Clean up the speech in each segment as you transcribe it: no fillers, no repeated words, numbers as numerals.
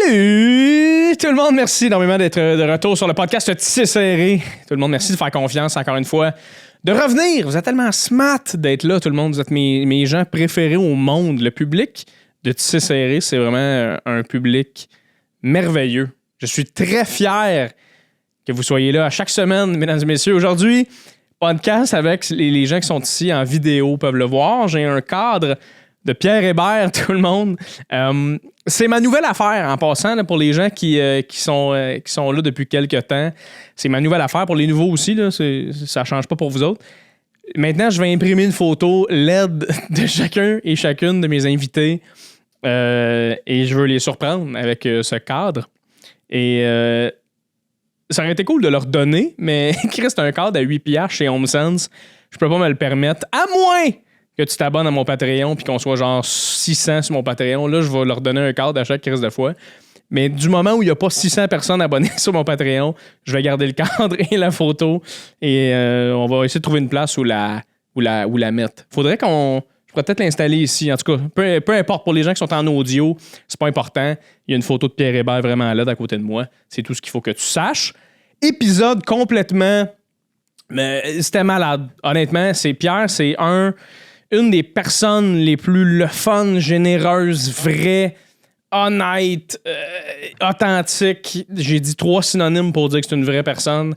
Salut tout le monde, merci énormément d'être de retour sur le podcast Tissé Serré. Tout le monde, merci de faire confiance encore une fois, de revenir. Vous êtes tellement smart d'être là, tout le monde. Vous êtes mes gens préférés au monde. Le public de Tissé Serré, c'est vraiment un public merveilleux. Je suis très fier que vous soyez là à chaque semaine, mesdames et messieurs. Aujourd'hui, podcast avec les gens qui sont ici en vidéo peuvent le voir. J'ai un cadre de Pierre Hébert, tout le monde. C'est ma nouvelle affaire, en passant, là, pour les gens qui sont là depuis quelques temps. C'est ma nouvelle affaire. Pour les nouveaux aussi, là, ça ne change pas pour vous autres. Maintenant, je vais imprimer une photo LED de chacun et chacune de mes invités et je veux les surprendre avec ce cadre. Et ça aurait été cool de leur donner, mais Chris, c'est un cadre à 8$ chez HomeSense. Je peux pas me le permettre, à moins que tu t'abonnes à mon Patreon puis qu'on soit genre 600 sur mon Patreon. Là, je vais leur donner un cadre à chaque crise de fois. Mais du moment où il n'y a pas 600 personnes abonnées sur mon Patreon, je vais garder le cadre et la photo et on va essayer de trouver une place où la mettre. Faudrait qu'on... Je pourrais peut-être l'installer ici. En tout cas, peu importe. Pour les gens qui sont en audio, c'est pas important. Il y a une photo de Pierre Hébert vraiment là, à côté de moi. C'est tout ce qu'il faut que tu saches. Épisode complètement... Mais c'était malade. Honnêtement, c'est Pierre, c'est une des personnes les plus le fun, généreuses, vraies, honnêtes, authentiques. J'ai dit 3 synonymes pour dire que c'est une vraie personne.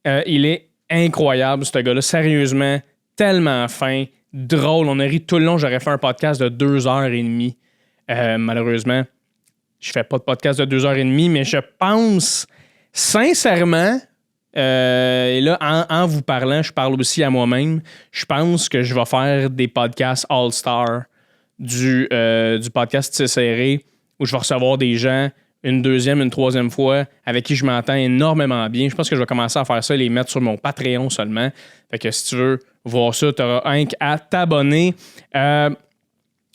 Il est incroyable, ce gars-là. Sérieusement, tellement fin, drôle. On a ri tout le long. J'aurais fait un podcast de 2h30. Malheureusement, je fais pas de podcast de 2h30, mais je pense sincèrement... et là, en vous parlant, je parle aussi à moi-même. Je pense que je vais faire des podcasts All-Star du podcast Tissé Serré où je vais recevoir des gens une deuxième, une troisième fois avec qui je m'entends énormément bien. Je pense que je vais commencer à faire ça et les mettre sur mon Patreon seulement. Fait que si tu veux voir ça, tu auras un à t'abonner.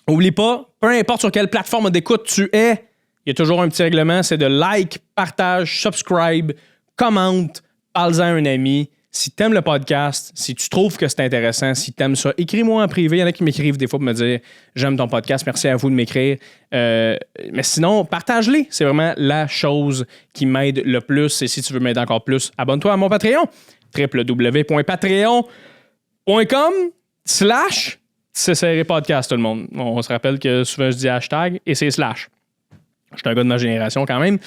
Oublie pas, peu importe sur quelle plateforme d'écoute tu es, il y a toujours un petit règlement, c'est de like, partage, subscribe, commente. Parle-en à un ami. Si t'aimes le podcast, si tu trouves que c'est intéressant, si t'aimes ça, écris-moi en privé. Il y en a qui m'écrivent des fois pour me dire « J'aime ton podcast, merci à vous de m'écrire. » Mais sinon, partage-les. C'est vraiment la chose qui m'aide le plus. Et si tu veux m'aider encore plus, abonne-toi à mon Patreon. www.patreon.com/Tissé Serré podcast, tout le monde. On se rappelle que souvent je dis hashtag et c'est slash. Je suis un gars de ma génération quand même.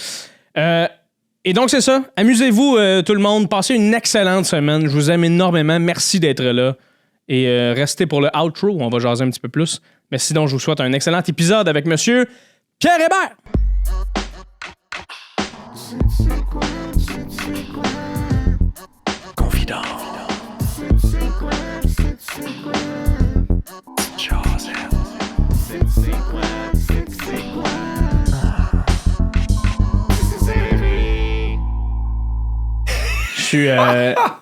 Et donc, c'est ça. Amusez-vous, tout le monde. Passez une excellente semaine. Je vous aime énormément. Merci d'être là. Et restez pour le outro. On va jaser un petit peu plus. Mais sinon, je vous souhaite un excellent épisode avec monsieur Pierre Hébert. Confident.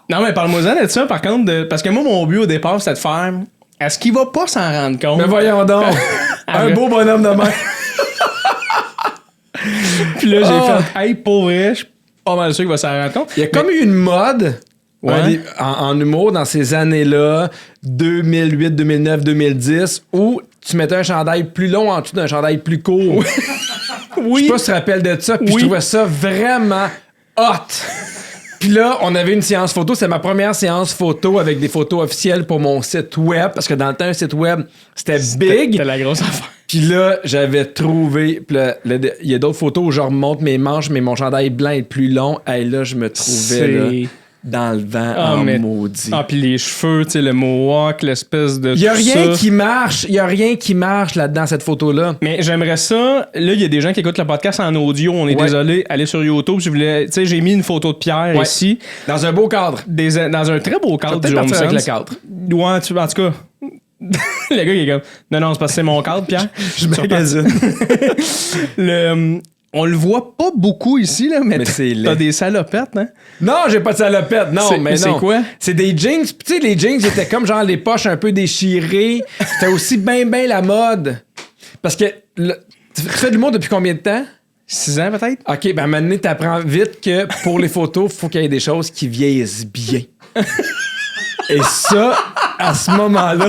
Non, mais parle-moi-en de ça, par contre, parce que moi, mon but au départ, c'était de faire est-ce qu'il va pas s'en rendre compte? Mais voyons donc! Un beau bonhomme de main! Puis là, j'ai fait hey, pour vrai, je suis pas mal sûr qu'il va s'en rendre compte. Il y a comme eu une mode en humour dans ces années-là, 2008, 2009, 2010, où tu mettais un chandail plus long en dessous d'un chandail plus court. Oui. Je sais pas si tu te rappelles de ça, puis je trouvais ça vraiment hot. Puis là, on avait une séance photo. C'est ma première séance photo avec des photos officielles pour mon site web. Parce que dans le temps, un site web, c'était big. C'était la grosse affaire. Puis là, j'avais trouvé... Puis là, il y a d'autres photos où je remonte mes manches, mais mon chandail blanc est plus long. Et là, je me trouvais là, dans le vent maudit. Ah, puis les cheveux, tu sais, le mohawk, l'espèce de... Il y a rien qui marche. Il y a rien qui marche là-dedans, cette photo-là. Mais j'aimerais ça... Là, il y a des gens qui écoutent le podcast en audio. On est désolé. Allez sur YouTube. Tu sais, j'ai mis une photo de Pierre ici. Dans un beau cadre. Dans un très beau cadre du HomeSense. Avec le cadre. Ouais, en tout cas... le gars, il est comme... Non, c'est parce que c'est mon cadre, Pierre. Je magasine. On le voit pas beaucoup ici, là, mais t'as des salopettes, hein? Non, j'ai pas de salopettes, non, mais non. C'est quoi? C'est des jeans. Tu sais, les jeans étaient comme genre les poches un peu déchirées. C'était aussi bien la mode. Parce que tu fais de l'humour depuis combien de temps? 6 ans, peut-être? OK, ben maintenant, t'apprends vite que pour les photos, il faut qu'il y ait des choses qui vieillissent bien. Et ça, à ce moment-là,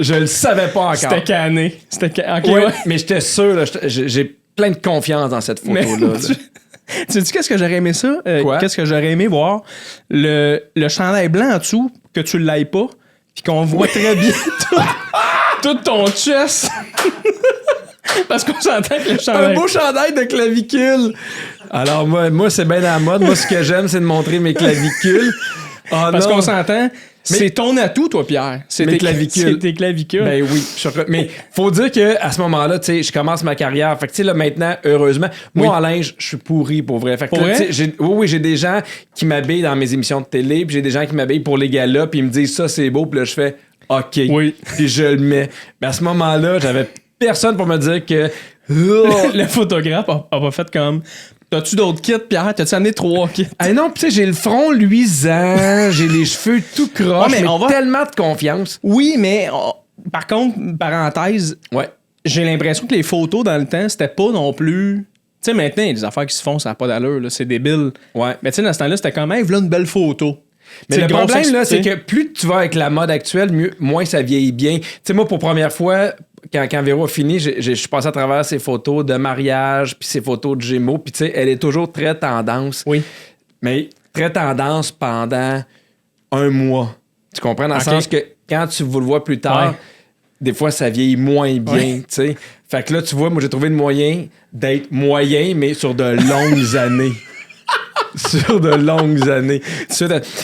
je le savais pas encore. C'était canné. Okay, ouais. Mais j'étais sûr, là, plein de confiance dans cette photo-là. Tu sais qu'est-ce que j'aurais aimé ça? Quoi? Qu'est-ce que j'aurais aimé voir? Le chandail blanc en dessous, que tu l'ailles pas, puis qu'on voit très bien tout ton chest. Parce qu'on s'entend que le chandail... Un beau chandail de clavicule! Alors, moi c'est bien à la mode. Moi, ce que j'aime, c'est de montrer mes clavicules. Oh, Parce non. qu'on s'entend, c'est ton atout, toi, Pierre. C'est Mes tes clavicules. C'est tes clavicules. Ben oui. Mais faut dire qu'à ce moment-là, tu sais, je commence ma carrière. Fait que, tu sais, là, maintenant, heureusement, moi, en linge, je suis pourri, pour vrai. Fait que, Pour là, vrai? tu sais, j'ai des gens qui m'habillent dans mes émissions de télé, puis j'ai des gens qui m'habillent pour les galas, puis ils me disent ça, c'est beau, puis là, je fais OK. Oui. Puis je le mets. Mais à ce moment-là, j'avais personne pour me dire que. Le photographe a pas fait comme... T'as-tu d'autres kits, Pierre? T'as-tu amené 3 kits? Ah non, pis tu sais, j'ai le front luisant, j'ai les cheveux tout croches, Ouais, mais mais on va- tellement de confiance. Oui, mais par contre, parenthèse, Ouais. j'ai l'impression que les photos dans le temps, c'était pas non plus... Tu sais, maintenant, il y a des affaires qui se font, ça n'a pas d'allure, là, c'est débile. Ouais. Mais tu sais, dans ce temps-là, c'était quand même, voilà une belle photo. Mais T'sais, le gros problème, là, c'est sexe, que plus tu vas avec la mode actuelle, moins ça vieillit bien. Tu sais, moi, pour première fois, quand Véro a fini, je suis passé à travers ses photos de mariage, puis ses photos de Gémeaux, puis tu sais, elle est toujours très tendance. Oui. Mais très tendance pendant un mois. Tu comprends? Dans le Ok. sens que quand tu vous le vois plus tard, Ouais. des fois, ça vieillit moins bien, Ouais. tu sais. Fait que là, tu vois, moi, j'ai trouvé le moyen d'être moyen, mais sur de longues années. Sur de longues années. Puis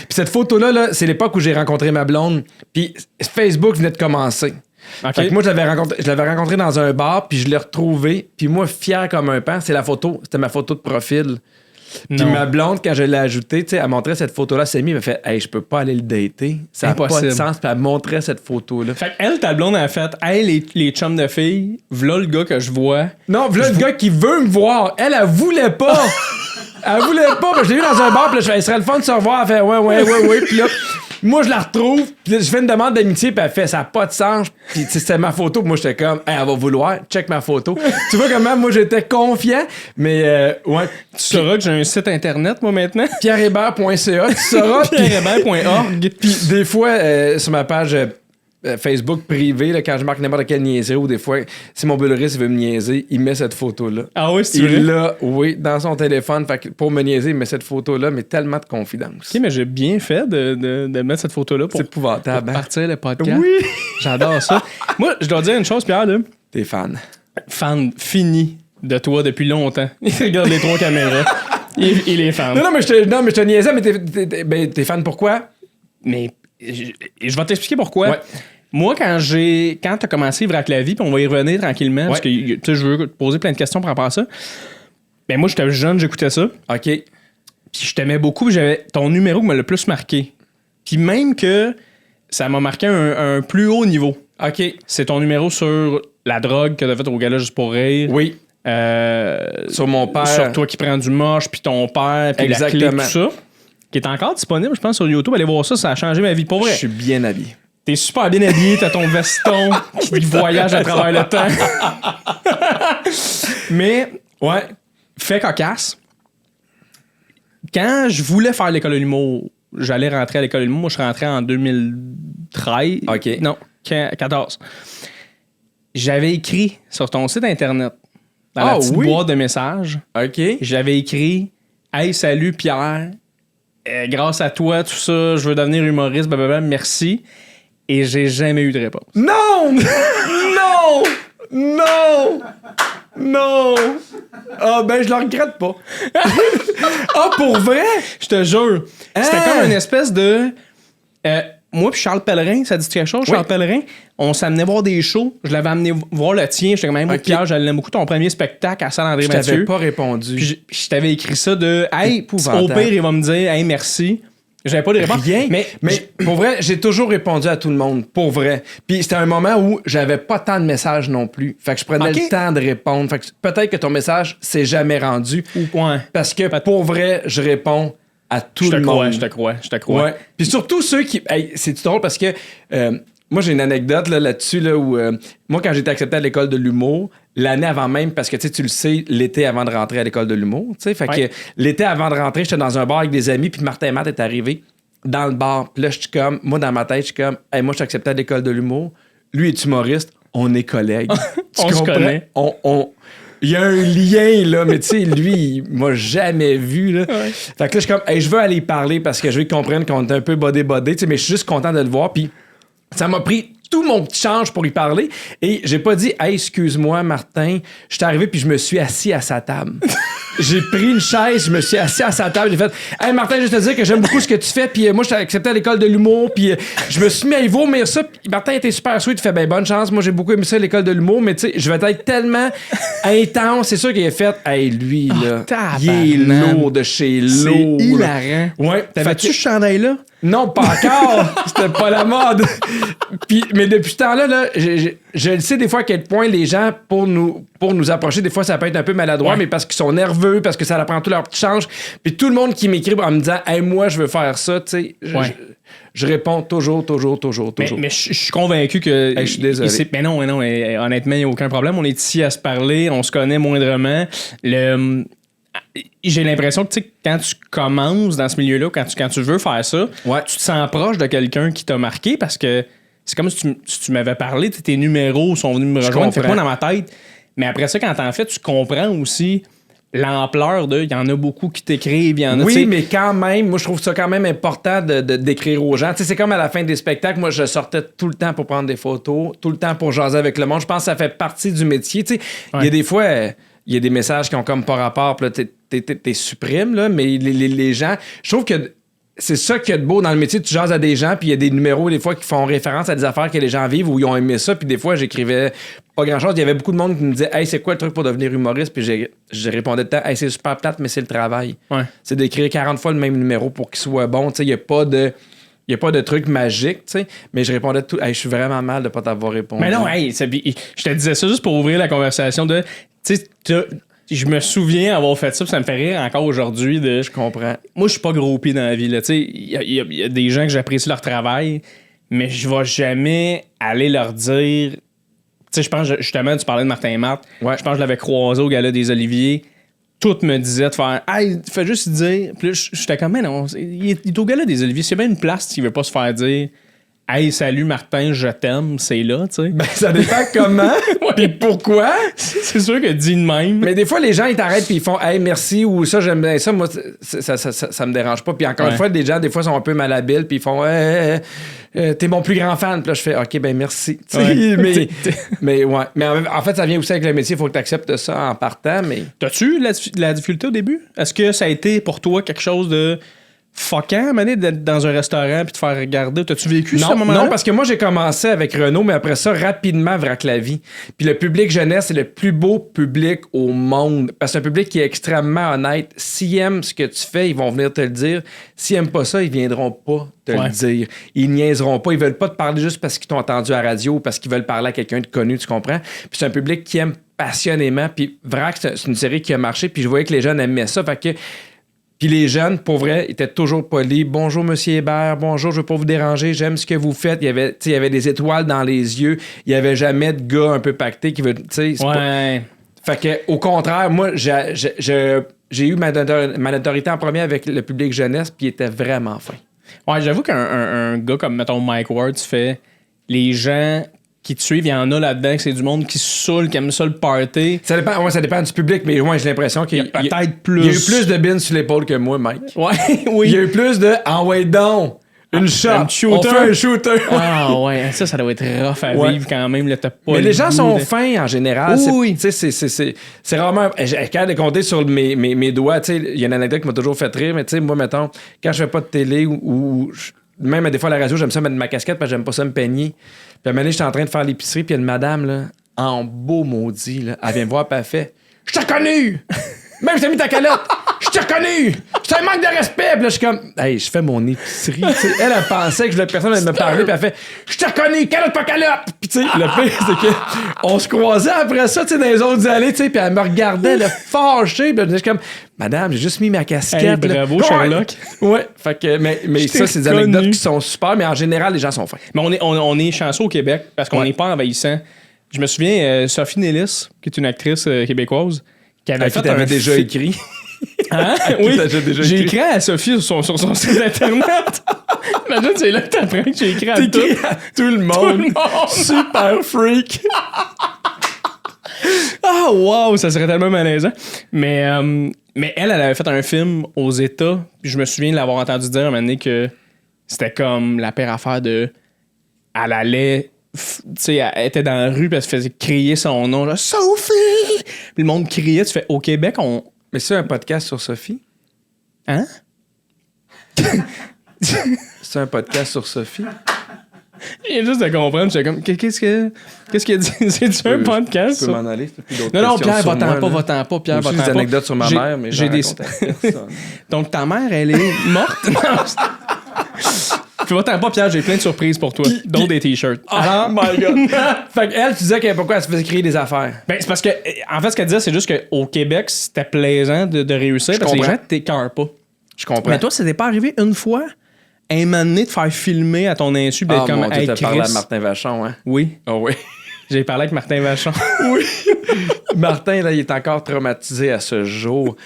cette photo-là, là, c'est l'époque où j'ai rencontré ma blonde. Puis Facebook venait de commencer. OK. Fait que moi, je l'avais rencontré dans un bar, puis je l'ai retrouvé. Puis moi, fier comme un pan, c'est la photo. C'était ma photo de profil. Puis Non. ma blonde, quand je l'ai ajoutée, tu sais, elle montrait cette photo-là. Samy m'a fait « Hey, je peux pas aller le dater. Ça n'a pas de Impossible. sens. » Puis elle montrait cette photo-là. Fait qu'elle, ta blonde, a fait « Hey, les chums de filles, v'là le gars que je vois. Non, voilà le gars qui veut me voir. Elle voulait pas. Elle voulait pas. Je l'ai vu dans un bar, puis là, je fais, il serait le fun de se revoir. Elle fait, ouais. Puis là, moi, je la retrouve, puis là, je fais une demande d'amitié, puis elle fait, ça n'a pas de sens. Puis, tu sais, c'était ma photo, puis moi, j'étais comme, hey, elle va vouloir, check ma photo. Tu vois comment moi, j'étais confiant, mais ouais. Tu sauras que j'ai un site internet, moi, maintenant. pierrehébert.ca, tu sauras. pierrehébert.org. Puis des fois, sur ma page Facebook privée, là, quand je marque n'importe quelle niaiserie, ou des fois, si mon bulleriste veut me niaiser, il met cette photo-là. Ah oui, c'est Il vrai? l'a, oui, dans son téléphone. Fait que pour me niaiser, il met cette photo-là, mais tellement de confidence. OK, mais j'ai bien fait de mettre cette photo-là pour C'est épouvantable. hein? partir le podcast. Oui! J'adore ça. Moi, je dois dire une chose, Pierre, là. T'es fan. Fan fini de toi depuis longtemps. Il regarde les 3 caméras. Il est fan. Non, mais je te niaisais, mais t'es fan pourquoi? Mais je vais t'expliquer pourquoi. Ouais. Moi, quand t'as commencé Vrac la vie, puis on va y revenir tranquillement, parce que tu sais, je veux te poser plein de questions par rapport à ça. Ben moi, j'étais jeune, j'écoutais ça. OK. Puis je t'aimais beaucoup, puis j'avais ton numéro qui m'a le plus marqué. Puis même que ça m'a marqué un plus haut niveau. OK. C'est ton numéro sur la drogue que t'as fait au gala juste pour rire. Oui. Sur mon père. Sur toi qui prends du moche, puis ton père, puis la clé, Exactement. tout ça. Qui est encore disponible, je pense, sur YouTube. Allez voir ça, ça a changé ma vie. Pour vrai. Je suis bien habillé. T'es super bien habillé, t'as ton veston qui voyage à travers le temps. Mais, Ouais. fait cocasse. Quand je voulais faire l'école de l'humour, j'allais rentrer à l'école de l'humour. Moi, je suis rentré en 2013. OK. Non, 14. J'avais écrit sur ton site internet, dans la petite boîte de messages, OK. j'avais écrit « Hey, salut Pierre, grâce à toi, tout ça, je veux devenir humoriste, blablabla, merci. » Et j'ai jamais eu de réponse. Non! Non! Non! Non! Ah, ben, je le regrette pas. Ah, pour vrai? Je te jure. C'était Hein? comme une espèce de... moi puis Charles Pellerin, ça dit quelque chose? Charles Pellerin, on s'amenait voir des shows. Je l'avais amené voir le tien. J'étais quand même, Ok. Pierre, j'allais beaucoup ton premier spectacle à Saint-André Je t'avais Mathieu. pas répondu. Puis je t'avais écrit ça de « Hey, Épouvantable. au pire, il va me dire « Hey, merci. » J'avais pas de réponse. Rien. Mais pour vrai, j'ai toujours répondu à tout le monde. Pour vrai. Puis c'était un moment où j'avais pas tant de messages non plus. Fait que je prenais Ok. le temps de répondre. Fait que peut-être que ton message s'est jamais rendu. Ouais. Parce que pour vrai, je réponds à tout Je te le crois, monde. je te crois. Ouais. Puis surtout ceux qui. Hey, c'est drôle parce que moi, j'ai une anecdote là-dessus là, où moi, quand j'étais accepté à l'école de l'humour, l'année avant même, parce que tu le sais, l'été avant de rentrer à l'école de l'humour, tu sais, fait Ouais. que l'été avant de rentrer, j'étais dans un bar avec des amis, puis Martin et Matt est arrivé dans le bar. Puis là, je suis comme, moi, dans ma tête, je suis comme, hey, moi, je suis accepté à l'école de l'humour. Lui est humoriste, on est collègues. Tu On se comprends? connaît. il y a un lien, là, mais tu sais, lui, il m'a jamais vu, là. Ouais. Fait que là, je suis comme, hey, je veux aller y parler parce que je veux qu'il comprenne qu'on est un peu bodé, tu sais, mais je suis juste content de le voir, puis ça m'a pris tout mon petit change pour y parler, et j'ai pas dit, hey, excuse-moi, Martin, je suis arrivé, puis je me suis assis à sa table. J'ai pris une chaise, je me suis assis à sa table, j'ai fait, hey, Martin, je vais te dire que j'aime beaucoup ce que tu fais, puis moi, je t'ai accepté à l'école de l'humour, puis je me suis mis à y vomir ça, puis Martin était super sweet, il fait, ben, bonne chance, moi, j'ai beaucoup aimé ça à l'école de l'humour, mais tu sais, je vais être tellement intense, c'est sûr qu'il a fait, hey, lui, là, il est lourd de chez lourd. C'est hilarant. Ouais. T'avais-tu ce chandail-là? Non, pas encore. C'était pas la mode. Puis, mais depuis ce temps-là, là, je le sais des fois à quel point les gens, pour nous approcher, des fois, ça peut être un peu maladroit, mais parce qu'ils sont nerveux, parce que ça leur prend tout leur petit change. Puis tout le monde qui m'écrit en me disant « Hey, moi, je veux faire ça », tu sais, je réponds toujours. Mais je suis convaincu que... Hey, je suis désolé. Mais non, honnêtement, il n'y a aucun problème. On est ici à se parler, on se connaît moindrement. J'ai l'impression que quand tu commences dans ce milieu-là, quand tu veux faire ça, tu te sens proche de quelqu'un qui t'a marqué parce que c'est comme si tu m'avais parlé, tes numéros sont venus me rejoindre, fait quoi dans ma tête. Mais après ça, quand t'en fais, tu comprends aussi l'ampleur de... Il y en a beaucoup qui t'écrivent, il y en a... Oui, mais quand même, moi, je trouve ça quand même important d'écrire aux gens. Tu sais, c'est comme à la fin des spectacles, moi, je sortais tout le temps pour prendre des photos, tout le temps pour jaser avec le monde. Je pense que ça fait partie du métier. Tu sais, il y a des fois... Il y a des messages qui ont comme pas rapport, puis là, t'es supprimes, là, mais les gens... Je trouve que c'est ça qu'il y a de beau dans le métier. Tu jases à des gens, puis il y a des numéros, des fois, qui font référence à des affaires que les gens vivent ou ils ont aimé ça, puis des fois, j'écrivais pas grand-chose. Il y avait beaucoup de monde qui me disait « Hey, c'est quoi le truc pour devenir humoriste? » Puis je répondais tout le temps « Hey, c'est super plate, mais c'est le travail. Ouais. » C'est d'écrire 40 fois le même numéro pour qu'il soit bon. Tu sais, il y a pas de truc magique, tu sais, mais je répondais tout. Hey, je suis vraiment mal de pas t'avoir répondu. Mais non, hey, je te disais ça juste pour ouvrir la conversation de... Tu sais, je me souviens avoir fait ça, puis ça me fait rire encore aujourd'hui. Je comprends. Moi, je suis pas groupie dans la vie. Tu sais, il y a des gens que j'apprécie leur travail, mais je vais jamais aller leur dire... Tu sais, je pense, justement, tu parlais de Martin et Marthe. Ouais. Je pense que je l'avais croisé au Gala des Oliviers. Tout me disait de faire « Hey, fais juste dire... » Puis là, j'étais comme « Mais non, il est au Gala des Oliviers. C'est bien une place s'il veut pas se faire dire... Hey, salut Martin, je t'aime, c'est là, tu sais. Ben, ça dépend comment, puis pourquoi. C'est sûr que dit de même. Mais des fois, les gens, ils t'arrêtent puis ils font « Hey, merci » ou « Ça, j'aime bien ça. » Moi, ça me dérange pas. Puis encore une fois, les gens, des fois, sont un peu malhabiles puis ils font « T'es mon plus grand fan. » Puis là, je fais « OK, ben merci. Ouais. » Mais ouais. Mais en fait, ça vient aussi avec le métier. Il faut que tu acceptes ça en partant. Mais t'as-tu la difficulté au début? Est-ce que ça a été pour toi quelque chose de... fuckant, mané, d'être dans un restaurant puis te faire regarder. T'as-tu vécu ce moment-là? Non, parce que moi, j'ai commencé avec Renaud, mais après ça, rapidement, Vrac la vie. Puis le public jeunesse, c'est le plus beau public au monde. Parce que c'est un public qui est extrêmement honnête. S'ils aiment ce que tu fais, ils vont venir te le dire. S'ils aiment pas ça, ils viendront pas te le dire. Ils niaiseront pas. Ils veulent pas te parler juste parce qu'ils t'ont entendu à la radio ou parce qu'ils veulent parler à quelqu'un de connu, tu comprends? Puis c'est un public qui aime passionnément. Puis Vrac, c'est une série qui a marché. Puis je voyais que les jeunes aimaient ça. Fait que... Puis les jeunes, pour vrai, étaient toujours polis. « Bonjour, Monsieur Hébert. Bonjour, je veux pas vous déranger. J'aime ce que vous faites. » Il y avait des étoiles dans les yeux. Il y avait jamais de gars un peu pacté qui veut... Ouais. Pas... Fait que, au contraire, moi, j'ai eu ma notoriété en premier avec le public jeunesse, puis il était vraiment fin. Ouais, j'avoue qu'un gars comme, mettons, Mike Ward, tu fais... Les gens... qui te suivent, il y en a là-dedans, que c'est du monde qui se saoule, qui aime ça le party. Ça dépend du public, mais moi, j'ai l'impression qu'il y a peut-être plus. Il y a eu plus de bines sur l'épaule que moi, Mike. Ouais, oui. Il y a eu plus de « En wait down! » Une shot. On fait un shooter. Ah ouais, ça doit être rough à vivre quand même. Là, t'as pas mais les gens sont fins en général. Oui. C'est rarement... J'ai capable de compter sur mes doigts. Il y a une anecdote qui m'a toujours fait rire, mais moi, mettons, quand je fais pas de télé ou même des fois à la radio, j'aime ça mettre ma casquette parce que j'aime pas ça me peigner. Puis à un moment donné, j'étais en train de faire l'épicerie, puis il y a une madame, là, en beau maudit, là, elle vient me voir, puis elle fait « Je t'ai reconnu! Même je t'ai mis ta calotte! Je t'ai reconnu! C'est un manque de respect! » Puis là, je suis comme « Hey, je fais mon épicerie. » Elle pensait que personne allait me parler, puis elle fait « Je t'ai reconnu! Calotte, pas calotte! » Puis tu sais, le pire, c'est qu'on se croisait après ça, tu sais, dans les autres allées, tu sais, puis elle me regardait, le fâché, puis je suis comme « Madame, j'ai juste mis ma casquette. Hey, » Bravo, Sherlock. Ouais, fait que, mais ça, c'est des anecdotes qui sont super, mais en général, les gens sont fins. Mais on est chanceux au Québec parce qu'on n'est pas envahissant. Je me souviens, Sophie Nélis, qui est une actrice québécoise, qui avait fait t'avais déjà écrit. Hein? Oui, j'ai écrit à Sophie sur son site internet. Imagine, c'est là que t'apprends que j'ai écrit à tout le monde. Super freak. Ah, wow, ça serait tellement malaisant. Mais elle avait fait un film aux États, puis je me souviens de l'avoir entendu dire à un moment donné que c'était comme la pire affaire de... Elle allait... Tu sais, elle était dans la rue, puis elle se faisait crier son nom, là, Sophie! Puis le monde criait, tu fais, au Québec, on... Mais c'est un podcast sur Sophie? Hein? C'est un podcast sur Sophie? Et juste de comprendre, j'étais comme, qu'est-ce qu'il a dit? C'est-tu un podcast? Je peux ça? m'en aller, c'est plus d'autres Non, questions Pierre, sur va-t'en moi, pas, là. Pierre, J'ai aussi va-t'en des pas. anecdotes sur ma mère, mais j'ai j'en des... raconte à personne. Donc, ta mère, elle est morte? Puis va-t'en pas, Pierre, j'ai plein de surprises pour toi, dont des t-shirts. Oh my God! Fait qu'elle, tu disais pourquoi elle se faisait créer des affaires? Ben, c'est parce que, en fait, ce qu'elle disait, c'est juste qu'au Québec, c'était plaisant de réussir parce que les gens t'écœurent pas. Je comprends. Mais toi, ça t'est pas arrivé une fois, un moment donné, de faire filmer à ton insu, d'être comme, mon Dieu, hey, t'as parlé à Chris. Martin Vachon, hein? Oui, Oh oui. j'ai parlé avec Martin Vachon. Oui. Martin, là, il est encore traumatisé à ce jour.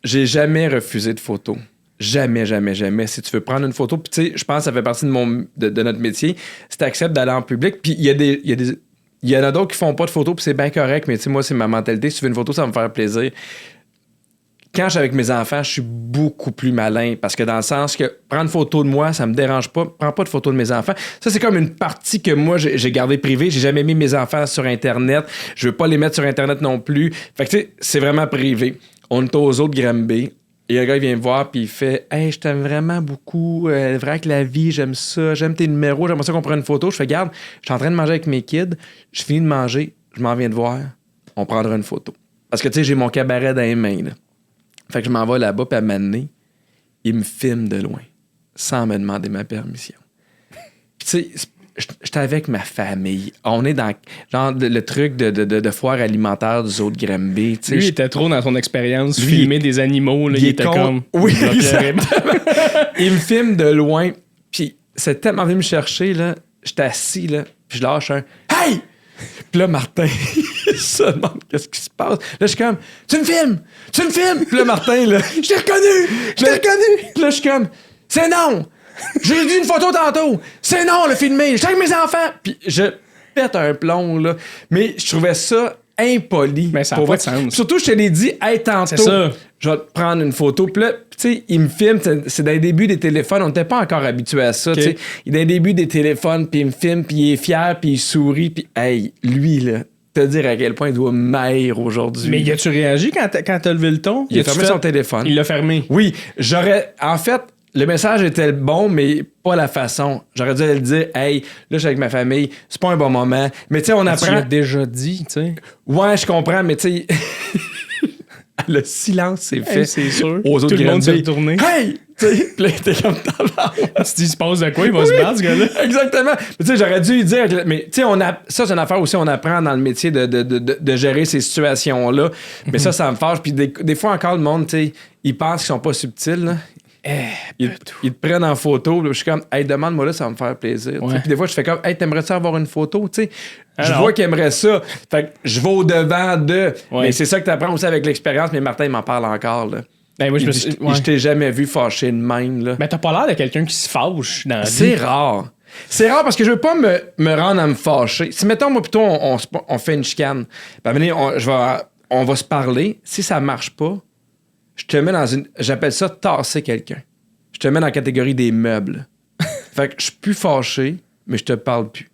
J'ai jamais refusé de photos. Jamais, jamais, jamais. Si tu veux prendre une photo, puis tu sais, je pense que ça fait partie de notre métier, si tu acceptes d'aller en public, puis il y en a d'autres qui font pas de photos, puis c'est bien correct, mais tu sais, moi, c'est ma mentalité. Si tu veux une photo, ça va me faire plaisir. Quand je suis avec mes enfants, je suis beaucoup plus malin, parce que dans le sens que prendre photo de moi, ça me dérange pas. Prends pas de photo de mes enfants. Ça, c'est comme une partie que moi, j'ai gardée privée. J'ai jamais mis mes enfants sur Internet. Je veux pas les mettre sur Internet non plus. Fait que tu sais, c'est vraiment privé. On est aux autres Granby. Et un gars, il vient me voir, puis il fait « Hey, je t'aime vraiment beaucoup. Vrai que la vie, j'aime ça. J'aime tes numéros. J'aimerais ça qu'on prenne une photo. » Je fais « Garde, je suis en train de manger avec mes kids. Je finis de manger. Je m'en viens de voir. On prendra une photo. » Parce que, tu sais, j'ai mon cabaret dans les mains, là. Fait que je m'en vais là-bas, puis à un moment donné, il me filme de loin, sans me demander ma permission. Puis, tu sais, j'étais avec ma famille. On est dans genre le truc de foire alimentaire du autres Granby. Lui, il était trop dans son expérience, filmer des animaux. Là, il était comme... Oui, exactement. Il me filme de loin, puis c'est tellement venu me chercher, là. J'étais assis, là, puis je lâche un « Hey! » Puis là, Martin, il se demande qu'est-ce qui se passe. Là, je suis comme « Tu me filmes! Tu me filmes! » Puis là, Martin, là, « Je t'ai reconnu! Je t'ai reconnu! » Puis là, je suis comme « C'est non! J'ai vu une photo tantôt! C'est non, le filmer! Je suis avec mes enfants! » Puis je pète un plomb, là. Mais je trouvais ça impoli. Mais ça n'a pas de sens. Surtout, je te l'ai dit, hey, tantôt, je vais te prendre une photo. Puis là, tu sais, il me filme. C'est dans les débuts des téléphones. On n'était pas encore habitué à ça. Okay. Il est dans les débuts des téléphones, puis il me filme, puis il est fier, puis il sourit. Puis, hey, lui, là, te dire à quel point il doit maigre aujourd'hui. Mais as-tu réagi quand t'as levé le ton? Il a fermé son téléphone. Il l'a fermé. Oui, en fait, le message était bon, mais pas la façon. J'aurais dû le dire, hey, là, je suis avec ma famille, c'est pas un bon moment. Mais tu sais, on apprend. Tu l'as déjà dit, tu sais. Ouais, je comprends, mais tu sais. Le silence s'est fait. Hey, c'est sûr. Aux autres tout le monde s'est retourné. Hey! Tu sais, puis là, il était comme tabac. Tu te dis, il se passe de quoi? Il va se battre, ce gars-là? Exactement. Mais tu sais, j'aurais dû lui dire. Mais tu sais, ça, c'est une affaire aussi, on apprend dans le métier de gérer ces situations-là. Mais ça me fâche. Puis des fois encore, le monde, tu sais, ils pensent qu'ils sont pas subtils, là. Ils te prennent en photo. Là, je suis comme, hey, demande-moi là, ça va me faire plaisir. Ouais. Puis des fois, je fais comme, hey, t'aimerais-tu avoir une photo? Tu sais, je vois qu'il aimerait ça. Fait que je vais au-devant de. Ouais. Mais c'est ça que t'apprends aussi avec l'expérience. Mais Martin, il m'en parle encore. Là. Ben, moi, je t'ai jamais vu fâché de même. Là. Mais t'as pas l'air de quelqu'un qui se fâche dans la vie. C'est rare. C'est rare parce que je veux pas me rendre à me fâcher. Si, mettons, moi, plutôt, on fait une chicane, ben, on va se parler. Si ça marche pas, je te mets dans une... J'appelle ça tasser quelqu'un. Je te mets dans la catégorie des meubles. Fait que je suis plus fâché, mais je te parle plus.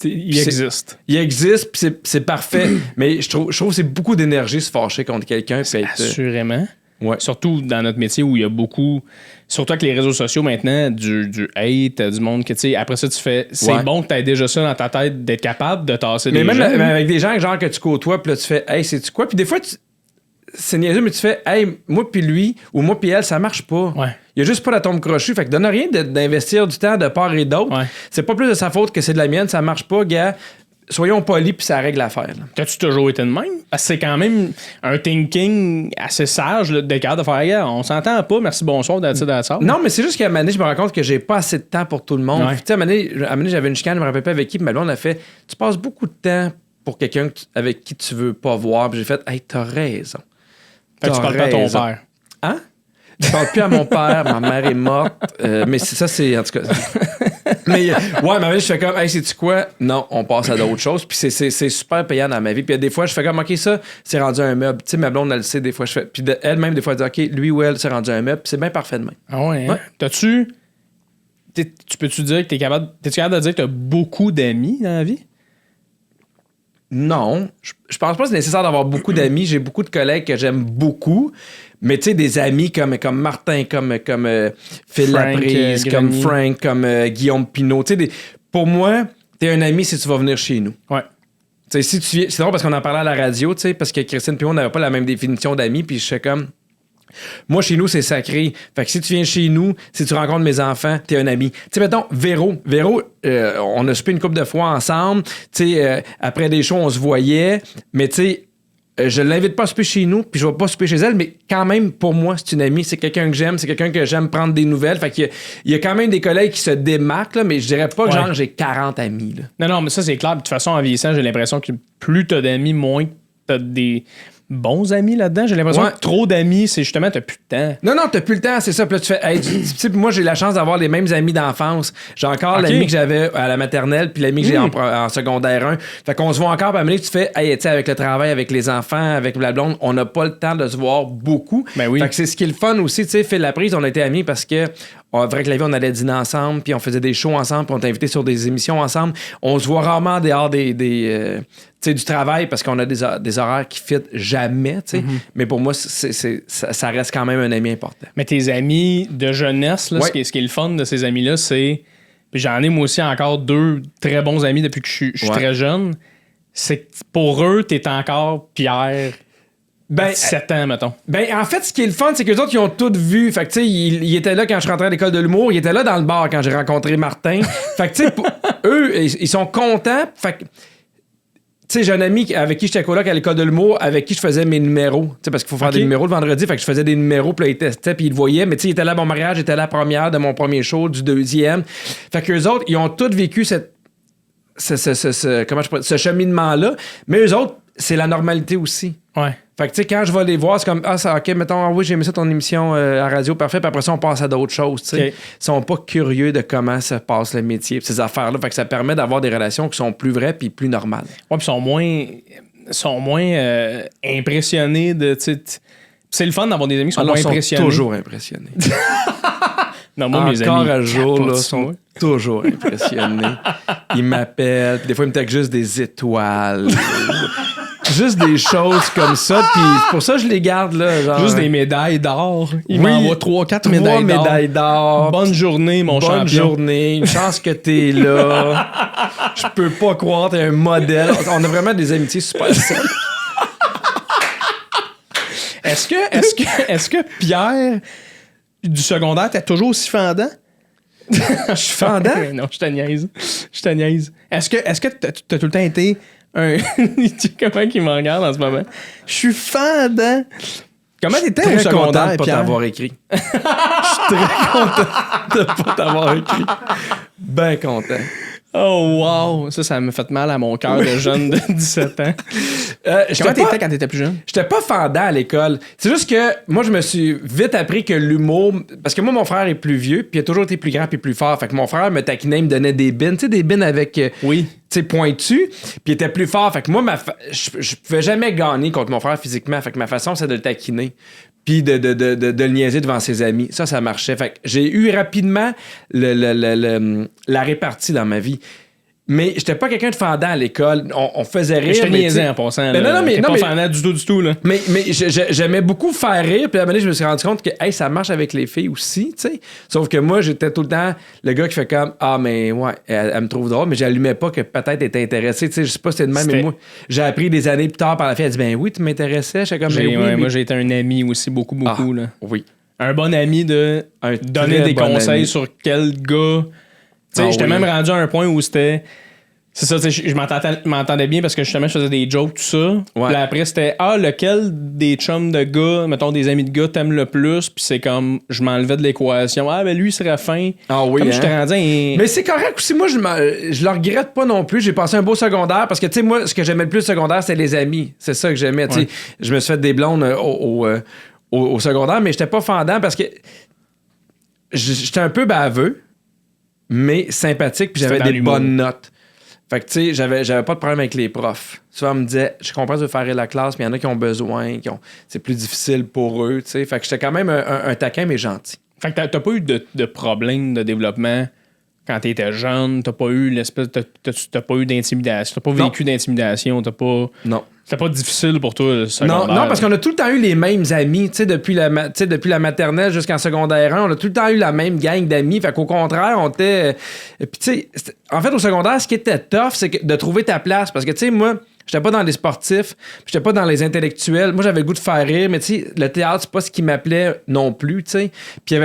Il existe. Il existe, puis c'est parfait. Mais je trouve que c'est beaucoup d'énergie se fâcher contre quelqu'un. Assurément. Ouais. Surtout dans notre métier où il y a beaucoup... Surtout avec les réseaux sociaux maintenant, du hate, du monde que, tu sais, après ça, tu fais... C'est bon que tu aies déjà ça dans ta tête, d'être capable de tasser des gens. Mais même avec des gens genre que tu côtoies, puis là, tu fais « Hey, sais-tu quoi? » Puis des fois, c'est niaiseux, mais tu fais « Hey, moi puis lui, ou moi puis elle, ça marche pas. Ouais. » Il y a juste pas d'atome crochu. Fait que donne rien d'investir du temps de part et d'autre. Ouais. C'est pas plus de sa faute que c'est de la mienne. Ça marche pas, gars. Soyons polis, puis ça règle l'affaire. T'as-tu toujours été de même? Parce que c'est quand même un thinking assez sage d'être capable de faire « Gars, on s'entend pas, merci, bonsoir, d'être dans la salle. » Non, mais c'est juste qu'à un moment donné, je me rends compte que j'ai pas assez de temps pour tout le monde. Tu sais, à un moment donné, j'avais une chicane, je me rappelle pas avec qui, puis ma blonde a fait « Tu passes beaucoup de temps pour quelqu'un avec qui tu veux pas voir. » Puis j'ai fait « Hey, t'as raison. » Fait que tu parles pas à ton père. Hein? Je parle plus à mon père, ma mère est morte. Mais ça, c'est... En tout cas... Mais je fais comme, hey, sais-tu quoi? Non, on passe à d'autres choses. Puis c'est super payant dans ma vie. Puis des fois, je fais comme, OK, ça, c'est rendu un meuble. Tu sais, ma blonde, elle le sait, des fois, je fais. Puis elle-même, des fois, elle dit, OK, lui ou elle, c'est rendu un meuble. Puis c'est bien parfait de même. Ah ouais, hein? Tu peux-tu dire que t'es capable de dire que t'as beaucoup d'amis dans la vie? Non, je pense pas que c'est nécessaire d'avoir beaucoup d'amis. J'ai beaucoup de collègues que j'aime beaucoup. Mais tu sais, des amis comme Martin, comme Phil Frank, Laprise, comme Frank, comme Guillaume Pinault. Tu sais, pour moi, t'es un ami si tu vas venir chez nous. Ouais. Tu sais, si tu viens, c'est drôle parce qu'on en parlait à la radio, tu sais, parce que Christine Pinault n'avait pas la même définition d'amis, puis je sais comme... Moi, chez nous, c'est sacré. Fait que si tu viens chez nous, si tu rencontres mes enfants, t'es un ami. Tu sais, mettons, Véro, on a soupé une couple de fois ensemble. Tu sais, après des shows, on se voyait. Mais tu sais, je l'invite pas à souper chez nous, puis je vais pas souper chez elle, mais quand même, pour moi, c'est une amie. C'est quelqu'un que j'aime, c'est quelqu'un que j'aime prendre des nouvelles. Fait qu'il y a quand même des collègues qui se démarquent, là, mais je dirais pas que genre j'ai 40 amis. Là. Non, mais ça, c'est clair. De toute façon, en vieillissant, j'ai l'impression que plus t'as d'amis, moins t'as des... bons amis là-dedans. J'ai l'impression que trop d'amis, c'est justement, t'as plus de temps. Non, t'as plus le temps, c'est ça. Puis là, tu fais, hey, tu sais, moi, j'ai la chance d'avoir les mêmes amis d'enfance. J'ai encore l'ami que j'avais à la maternelle, puis l'ami que j'ai en secondaire 1. Fait qu'on se voit encore, puis à un moment donné, tu fais, hey, tu sais, avec le travail, avec les enfants, avec la blonde, on n'a pas le temps de se voir beaucoup. Ben oui. Fait que c'est ce qui est le fun aussi, tu sais, Phil Laprise, on a été amis parce que, vrai que la vie, on allait dîner ensemble, puis on faisait des shows ensemble, puis on t'invitait sur des émissions ensemble. On se voit rarement dehors du travail parce qu'on a des horaires qui fit jamais, tu sais. Mais pour moi, ça reste quand même un ami important. Mais tes amis de jeunesse, là, ce qui est le fun de ces amis-là, c'est... Puis j'en ai moi aussi encore 2 très bons amis depuis que je suis très jeune. C'est que pour eux, t'es encore Pierre... 7 ans, mettons. En fait, ce qui est le fun, c'est que les autres, ils ont tout vu. Fait que, tu sais, ils étaient là quand je rentrais à l'école de l'humour. Ils étaient là dans le bar quand j'ai rencontré Martin. Fait que, tu sais, eux, ils sont contents. Fait que, tu sais, j'ai un ami avec qui j'étais coloc à l'école de l'humour, avec qui je faisais mes numéros. Tu sais, parce qu'il faut faire des numéros le vendredi. Fait que je faisais des numéros, puis là, ils testaient, puis ils le voyaient. Mais, tu sais, il était là à mon mariage, j'étais là à la première de mon premier show, du deuxième. Fait que eux autres, ils ont tous vécu ce cheminement-là. Mais eux autres, c'est la normalité aussi. Ouais. Fait que, tu sais, quand je vais les voir, c'est comme, OK, mettons, oui, j'ai aimé ça ton émission à radio, parfait, puis après ça, on passe à d'autres choses, tu sais. Ils sont pas curieux de comment se passe le métier, ces affaires-là. Fait que ça permet d'avoir des relations qui sont plus vraies puis plus normales. Ouais, puis sont moins impressionnés de, tu sais. C'est le fun d'avoir des amis qui sont moins impressionnés. Ils sont toujours impressionnés. Non, moi, mes amis. Encore à jour, là, sont toujours impressionnés. Ils m'appellent, puis des fois, ils me textent juste des étoiles. Juste des choses comme ça, puis pour ça je les garde là, genre... Juste des médailles d'or. Ils m'envoient 3-4 médailles d'or. Bonne journée, mon champion. Bonne journée, une chance que t'es là. Je peux pas croire, t'es un modèle. On a vraiment des amitiés super simples. Est-ce que Pierre du secondaire t'es toujours aussi fendant? Je suis fendant? Non, je te niaise. Est-ce que t'as tout le temps été comment il me regarde en ce moment? Je suis fendant. Comment t'étais au secondaire, de pas t'avoir écrit. Je suis très content de pas t'avoir écrit. Ben content. Oh wow! Ça me fait mal à mon cœur de jeune de 17 ans. Comment t'étais quand t'étais plus jeune? J'étais pas fendant à l'école. C'est juste que moi, je me suis vite appris que l'humour... Parce que moi, mon frère est plus vieux, puis il a toujours été plus grand puis plus fort. Fait que mon frère me taquinait, il me donnait des bines. Tu sais, des bines avec... Oui. Tu sais, pointu, puis il était plus fort. Fait que moi, je pouvais jamais gagner contre mon frère physiquement. Fait que ma façon, c'est de le taquiner. Puis de le niaiser devant ses amis. Ça marchait. Fait que j'ai eu rapidement la répartie dans ma vie. Mais j'étais pas quelqu'un de fendant à l'école. On faisait rire. Je te niaisais en passant. Mais pas fendant du tout, là. Mais j'aimais beaucoup faire rire. Puis à un moment donné, je me suis rendu compte que hey, ça marche avec les filles aussi, tu sais. Sauf que moi, j'étais tout le temps le gars qui fait comme ah, mais ouais, elle me trouve drôle, mais j'allumais pas que peut-être elle était intéressée. Tu sais, je sais pas si c'était de même, mais moi, j'ai appris des années plus tard par la fille. Elle dit ben oui, tu m'intéressais. J'étais comme moi, j'ai été un ami aussi, beaucoup, là. Oui. Un bon ami de donner des conseils sur quel gars. Tu sais, j'étais même rendu à un point où c'était. C'est ça, je m'entendais bien parce que justement, je faisais des jokes, tout ça. Ouais. Puis après, c'était lequel des chums de gars, mettons des amis de gars, t'aimes le plus? Puis c'est comme, je m'enlevais de l'équation. Ben lui, il serait fin. Ah oui. Comme je t'ai rendu. Mais c'est correct aussi. Moi, je le regrette pas non plus. J'ai passé un beau secondaire parce que, tu sais, moi, ce que j'aimais le plus secondaire, c'est les amis. C'est ça que j'aimais. Tu sais, je me suis fait des blondes au secondaire, mais j'étais pas fendant parce que j'étais un peu baveux. mais sympathique, puis j'avais des bonnes notes. Fait que, tu sais, j'avais pas de problème avec les profs. Souvent, on me disait, je comprends de faire la classe, mais il y en a qui ont besoin, c'est plus difficile pour eux, tu sais. Fait que j'étais quand même un taquin, mais gentil. Fait que t'as pas eu de problème de développement quand t'étais jeune, t'as pas eu t'as pas eu d'intimidation, t'as pas vécu d'intimidation, Non. C'était pas difficile pour toi, le secondaire? Non, parce qu'on a tout le temps eu les mêmes amis, tu sais, depuis la maternelle jusqu'en secondaire 1, on a tout le temps eu la même gang d'amis, fait qu'au contraire, on était... Puis tu sais, en fait, au secondaire, ce qui était tough, c'est de trouver ta place, parce que tu sais, moi, j'étais pas dans les sportifs, j'étais pas dans les intellectuels, moi, j'avais le goût de faire rire, mais tu sais, le théâtre, c'est pas ce qui m'appelait non plus, tu sais, puis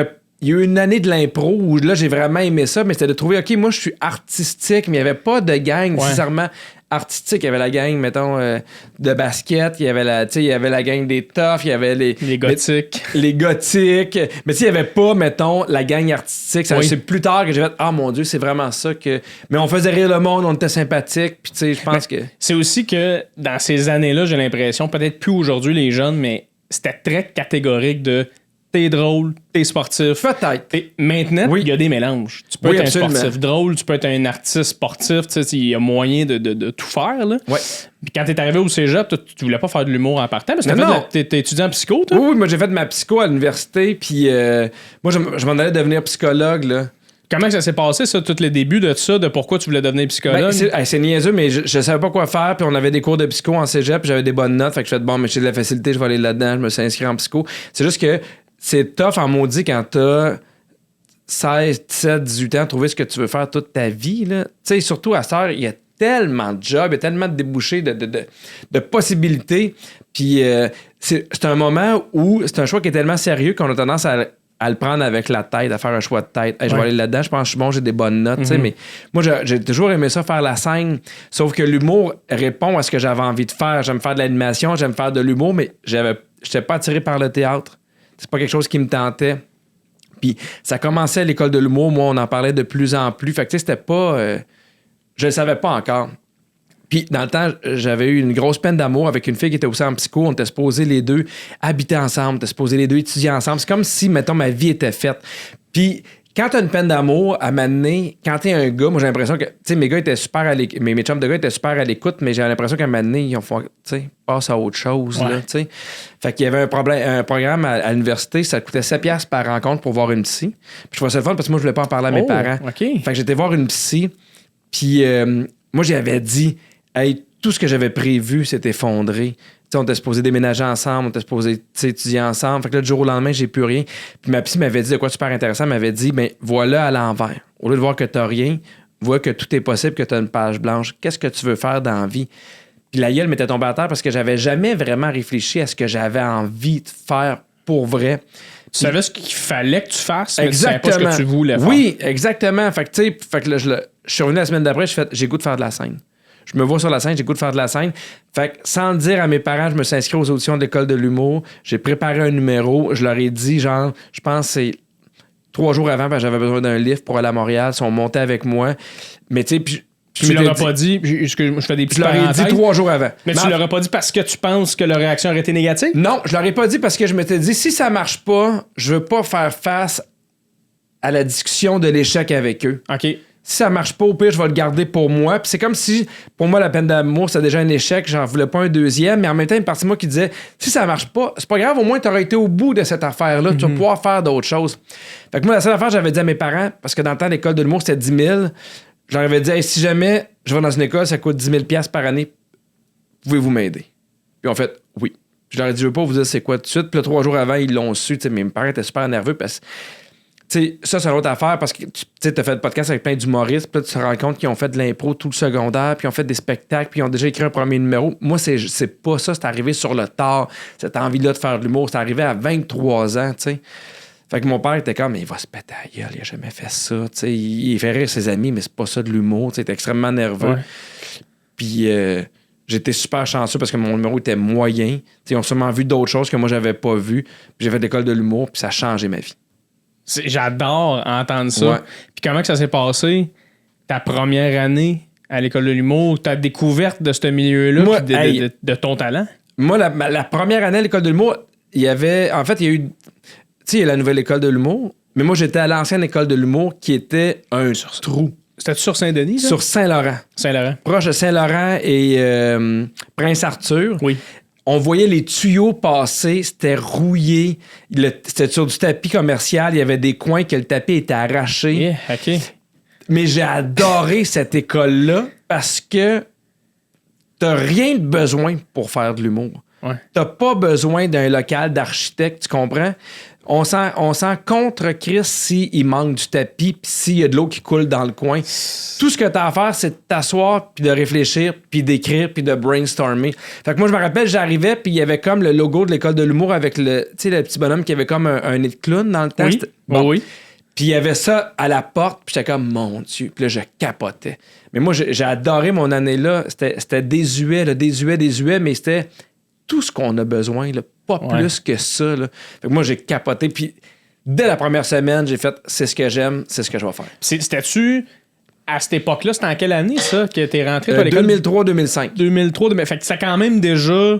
il y a eu une année de l'impro où là, j'ai vraiment aimé ça, mais c'était de trouver, OK, moi, je suis artistique, mais il n'y avait pas de gang nécessairement artistique. Il y avait la gang, mettons, de basket, il y avait la gang des toughs, il y avait les gothiques. Les gothiques. Mais tu sais, il n'y avait pas, mettons, la gang artistique. C'est plus tard que j'ai fait, ah mon Dieu, c'est vraiment ça que. Mais on faisait rire le monde, on était sympathiques, puis tu sais, je pense que. C'est aussi que dans ces années-là, j'ai l'impression, peut-être plus aujourd'hui les jeunes, mais c'était très catégorique de. T'es drôle, t'es sportif. Peut-être. Maintenant, il y a des mélanges. Tu peux être absolument. un sportif drôle, tu peux être un artiste sportif, il y a moyen de tout faire. Là. Ouais. Puis quand t'es arrivé au cégep, tu voulais pas faire de l'humour en partant, parce que t'es étudiant en psycho, toi? Oui, moi j'ai fait de ma psycho à l'université, puis moi je m'en allais devenir psychologue, là. Comment ça s'est passé, ça, tous les débuts de ça, de pourquoi tu voulais devenir psychologue? C'est niaiseux, mais je savais pas quoi faire, puis on avait des cours de psycho en cégep, puis j'avais des bonnes notes, fait que je fais bon, mais j'ai de la facilité, je vais aller là-dedans, je me suis inscrit en psycho. C'est juste que c'est tough en maudit quand t'as 16, 17, 18 ans, trouver ce que tu veux faire toute ta vie, là. Tu sais, surtout à cette heure, il y a tellement de jobs, il y a tellement de débouchés, de possibilités, puis c'est un moment où c'est un choix qui est tellement sérieux qu'on a tendance à le prendre avec la tête, à faire un choix de tête. Hey, je vais aller là-dedans, je pense que je suis bon, j'ai des bonnes notes, tu sais, mais moi, j'ai toujours aimé ça, faire la scène, sauf que l'humour répond à ce que j'avais envie de faire. J'aime faire de l'animation, j'aime faire de l'humour, mais j'étais pas attiré par le théâtre. C'est pas quelque chose qui me tentait. Puis ça commençait à l'école de l'humour, moi, on en parlait de plus en plus. Fait que tu sais, c'était pas... je le savais pas encore. Puis, dans le temps, j'avais eu une grosse peine d'amour avec une fille qui était aussi en psycho. On était supposés les deux habiter ensemble, on était supposés les deux étudier ensemble. C'est comme si, mettons, ma vie était faite. Puis, quand t'as une peine d'amour, à m'amener, quand t'es un gars, moi, j'ai l'impression que, tu sais, mes gars étaient super à l'écoute, mes chums de gars étaient super à l'écoute, mais j'ai l'impression qu'à m'amener, ils ont fait, tu sais, passe à autre chose, là, tu sais. Fait qu'il y avait un programme à l'université, ça coûtait 7$ par rencontre pour voir une psy. Puis, je trouvais ça le fun parce que moi, je voulais pas en parler à mes parents. Okay. Fait que j'étais voir une psy, puis moi, j'avais dit, hey, tout ce que j'avais prévu s'est effondré. T'sais, on était supposé déménager ensemble, on était supposé étudier ensemble. Fait que là, du jour au lendemain, j'ai plus rien. Puis ma psy m'avait dit de quoi super intéressant. Elle m'avait dit, ben voilà à l'envers. Au lieu de voir que t'as rien, vois que tout est possible, que t'as une page blanche. Qu'est-ce que tu veux faire dans la vie? Puis la gueule m'était tombée à terre parce que j'avais jamais vraiment réfléchi à ce que j'avais envie de faire pour vrai. Tu savais ce qu'il fallait que tu fasses, mais exactement. tu savais pas ce que tu voulais faire. Oui, exactement. Fait que tu sais, là, je suis revenu la semaine d'après, j'ai goût de faire de la scène. Je me vois sur la scène, j'ai goût de faire de la scène. Fait que sans le dire à mes parents, je me suis inscrit aux auditions de l'école de l'humour. J'ai préparé un numéro. Je leur ai dit, genre, je pense que c'est 3 jours avant, parce que j'avais besoin d'un lift pour aller à Montréal. Ils sont montés avec moi. Mais tu sais, puis tu leur as pas dit, je fais des petites parenthèses. Je leur ai dit 3 jours avant. Mais tu leur as pas dit parce que tu penses que leur réaction aurait été négative? Non, je leur ai pas dit parce que je m'étais dit, si ça marche pas, je veux pas faire face à la discussion de l'échec avec eux. OK. Si ça marche pas, au pire, je vais le garder pour moi. Puis c'est comme si, pour moi, la peine d'amour, c'était déjà un échec. J'en voulais pas un deuxième. Mais en même temps, une partie de moi qui disait, si ça marche pas, c'est pas grave, au moins, t'aurais été au bout de cette affaire-là. Tu vas pouvoir faire d'autres choses. Fait que moi, la seule affaire, j'avais dit à mes parents, parce que dans le temps, l'école de l'humour, c'était 10 000. J'en avais dit, hey, si jamais je vais dans une école, ça coûte 10 000 $ par année, pouvez-vous m'aider? Puis en fait, oui. Je leur ai dit, je veux pas vous dire c'est quoi tout de suite. Puis là, 3 jours avant, ils l'ont su. Mes parents étaient super nerveux parce que t'sais, ça, c'est une autre affaire parce que tu as fait le podcast avec plein d'humoristes, puis là, tu te rends compte qu'ils ont fait de l'impro tout le secondaire, puis ils ont fait des spectacles, puis ils ont déjà écrit un premier numéro. Moi, c'est pas ça, c'est arrivé sur le tard, cette envie-là de faire de l'humour. C'est arrivé à 23 ans, tu sais. Fait que mon père était comme, mais il va se péter à la gueule, il a jamais fait ça, tu sais. Il fait rire ses amis, mais c'est pas ça de l'humour, tu sais. Il était extrêmement nerveux. Ouais. Puis j'étais super chanceux parce que mon numéro était moyen. T'sais, ils ont sûrement vu d'autres choses que moi, j'avais pas vues. Puis j'ai fait l'école de l'humour, puis ça a changé ma vie. J'adore entendre ça. Ouais. Puis comment que ça s'est passé, ta première année à l'école de l'humour, ta découverte de ce milieu-là, moi, de ton talent? Moi, la première année à l'école de l'humour, il y a eu... Tu sais, il y a la nouvelle école de l'humour, Mais moi, j'étais à l'ancienne école de l'humour qui était un trou. C'était-tu sur Saint-Denis? Ça? Sur Saint-Laurent. Saint-Laurent. Proche de Saint-Laurent et Prince-Arthur. Oui. On voyait les tuyaux passer, c'était rouillé. C'était sur du tapis commercial. Il y avait des coins que le tapis était arraché. Yeah, OK. Mais j'ai adoré cette école-là parce que t'as rien de besoin pour faire de l'humour. Ouais. T'as pas besoin d'un local d'architecte, tu comprends? On sent contre Chris s'il manque du tapis puis s'il y a de l'eau qui coule dans le coin. Tout ce que t'as à faire, c'est de t'asseoir puis de réfléchir puis d'écrire puis de brainstormer. Fait que moi, je me rappelle, j'arrivais puis il y avait comme le logo de l'école de l'humour avec le petit bonhomme qui avait comme un nez de clown dans le temps. Oui, Bon. oui. Puis il y avait ça à la porte, puis j'étais comme, mon Dieu. Puis là, je capotais. Mais moi, j'ai adoré mon année-là. C'était désuet, mais c'était tout ce qu'on a besoin, là, pas plus que ça. Là. Fait que moi, j'ai capoté. Puis dès la première semaine, j'ai fait, c'est ce que j'aime, c'est ce que je vais faire. C'était-tu, à cette époque-là, c'était en quelle année, ça, que t'es rentré à l'école? 2003-2005. 2003, fait que c'était quand même déjà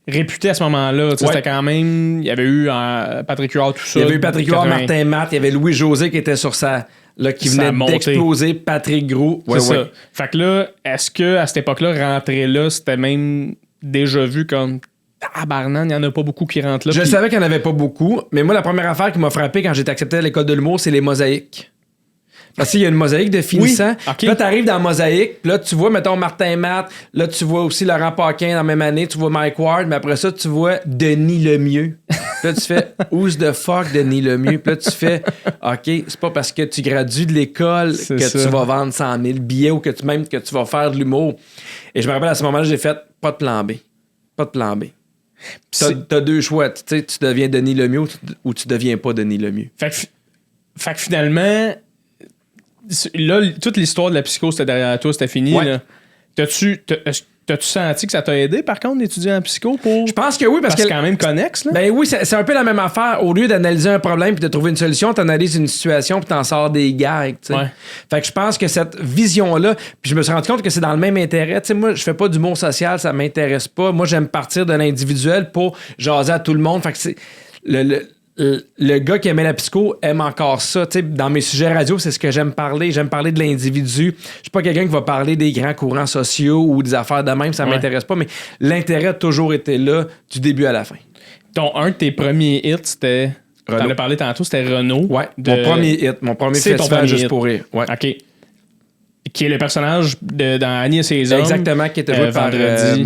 réputé à ce moment-là. Ouais. C'était quand même... Il y avait eu Patrick Huard, tout ça. Il y avait eu Patrick Huard, Martin Matt, il y avait Louis-José qui était sur sa... Là, qui venait d'exploser, Patrick Gros. Ouais, c'est ça. Fait que là, est-ce que à cette époque-là, rentrer là, c'était même déjà vu comme... Ah, Barnan, il n'y en a pas beaucoup qui rentrent là. Je savais qu'il n'y en avait pas beaucoup, mais moi, la première affaire qui m'a frappé quand j'ai été accepté à l'école de l'humour, c'est les mosaïques. Parce qu'il y a une mosaïque de finissant. Oui, okay. Là, t'arrives dans la mosaïque, puis là, tu vois, mettons, Martin Matt, là, tu vois aussi Laurent Paquin dans la même année, tu vois Mike Ward, mais après ça, tu vois Denis Lemieux. Puis là, tu fais « Who's the fuck Denis Lemieux? » Puis là, tu fais « OK, c'est pas parce que tu gradues de l'école que tu vas vendre 100 000 billets ou que tu vas faire de l'humour. » Et je me rappelle, à ce moment-là, j'ai fait « Pas de plan B. Pas de plan B. » T'as deux choix. Tu sais, tu deviens Denis Lemieux ou tu deviens pas Denis Lemieux. Fait que finalement... Là, toute l'histoire de la psycho, c'était derrière toi, c'était fini. Ouais. Là. T'as-tu senti que ça t'a aidé, par contre, d'étudier en psycho pour... Je pense que oui, parce que c'est quand même connexe. Là. Ben oui, c'est un peu la même affaire. Au lieu d'analyser un problème puis de trouver une solution, t'analyses une situation puis t'en sors des gags. T'sais. Ouais. Fait que je pense que cette vision-là, puis je me suis rendu compte que c'est dans le même intérêt. T'sais, moi, je fais pas d'humour social, ça m'intéresse pas. Moi, j'aime partir de l'individuel pour jaser à tout le monde. Fait que c'est... Le gars qui aimait la psycho aime encore ça. T'sais, dans mes sujets radio, c'est ce que j'aime parler. J'aime parler de l'individu. Je suis pas quelqu'un qui va parler des grands courants sociaux ou des affaires de même. Ça m'intéresse pas. Mais l'intérêt a toujours été là du début à la fin. Un de tes premiers hits, c'était... T'en as parlé tantôt, c'était Renaud. Ouais, mon premier hit. Mon premier festival Juste pour rire. Ouais. OK. Qui est le personnage dans Annie et ses hommes. Exactement, qui était joué par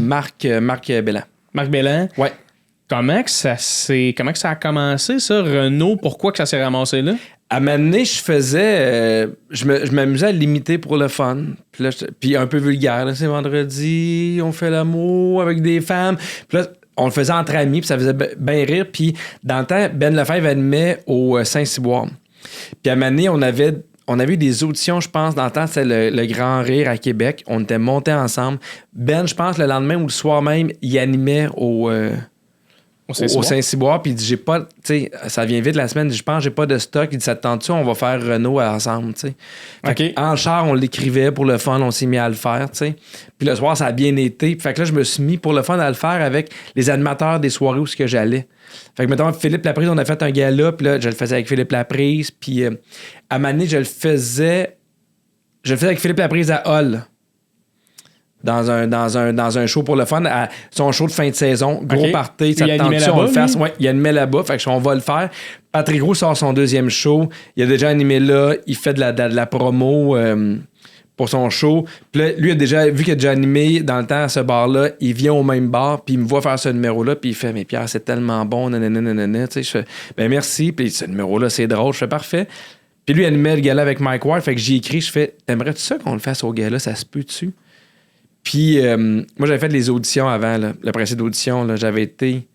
Marc Belland. Marc Belland. Ouais. Comment que ça a commencé, ça, Renaud? Pourquoi que ça s'est ramassé là? À un moment donné, je faisais... je m'amusais à l'imiter pour le fun. Puis un peu vulgaire. Là, c'est vendredi, on fait l'amour avec des femmes. Puis là, on le faisait entre amis, puis ça faisait bien rire. Puis dans le temps, Ben Lefebvre animait au Saint-Cyboire. Puis à un moment donné, on avait eu des auditions, je pense, dans le temps, c'était le Grand Rire à Québec. On était montés ensemble. Ben, je pense, le lendemain ou le soir même, il animait au Saint-Cyboire, puis il dit, j'ai pas, tu sais, ça vient vite la semaine, je pense, j'ai pas de stock. Il dit, ça te tente-tu, on va faire Renaud ensemble, tu sais. Okay. En char, on l'écrivait pour le fun, on s'est mis à le faire, tu sais. Puis le soir, ça a bien été. Fait que là, je me suis mis pour le fun à le faire avec les animateurs des soirées où ce que j'allais. Fait que, mettons, Philippe Laprise, on a fait un gala, puis là, je le faisais avec Philippe Laprise, puis à un moment donné, je le faisais avec Philippe Laprise à Hull. Dans un show pour le fun, à son show de fin de saison, gros party, ça te tente-tu, on le fasse. Ouais, il animait là-bas, fait que on va le faire. Patrick Gros sort son deuxième show, il a déjà animé là, il fait de la promo pour son show. Puis là, lui, vu qu'il a déjà animé dans le temps à ce bar-là, il vient au même bar, puis il me voit faire ce numéro-là, puis il fait « Mais Pierre, c'est tellement bon, nanana, tu sais, je fais « Ben merci, puis ce numéro-là, c'est drôle. » Je fais « Parfait. » Puis lui, il animait le gala avec Mike Ward, fait que j'y écris, je fais « T'aimerais-tu ça qu'on le fasse au gala? Ça se peut-tu? » Puis, moi, j'avais fait les auditions avant, là, le principe d'audition. Là, j'avais été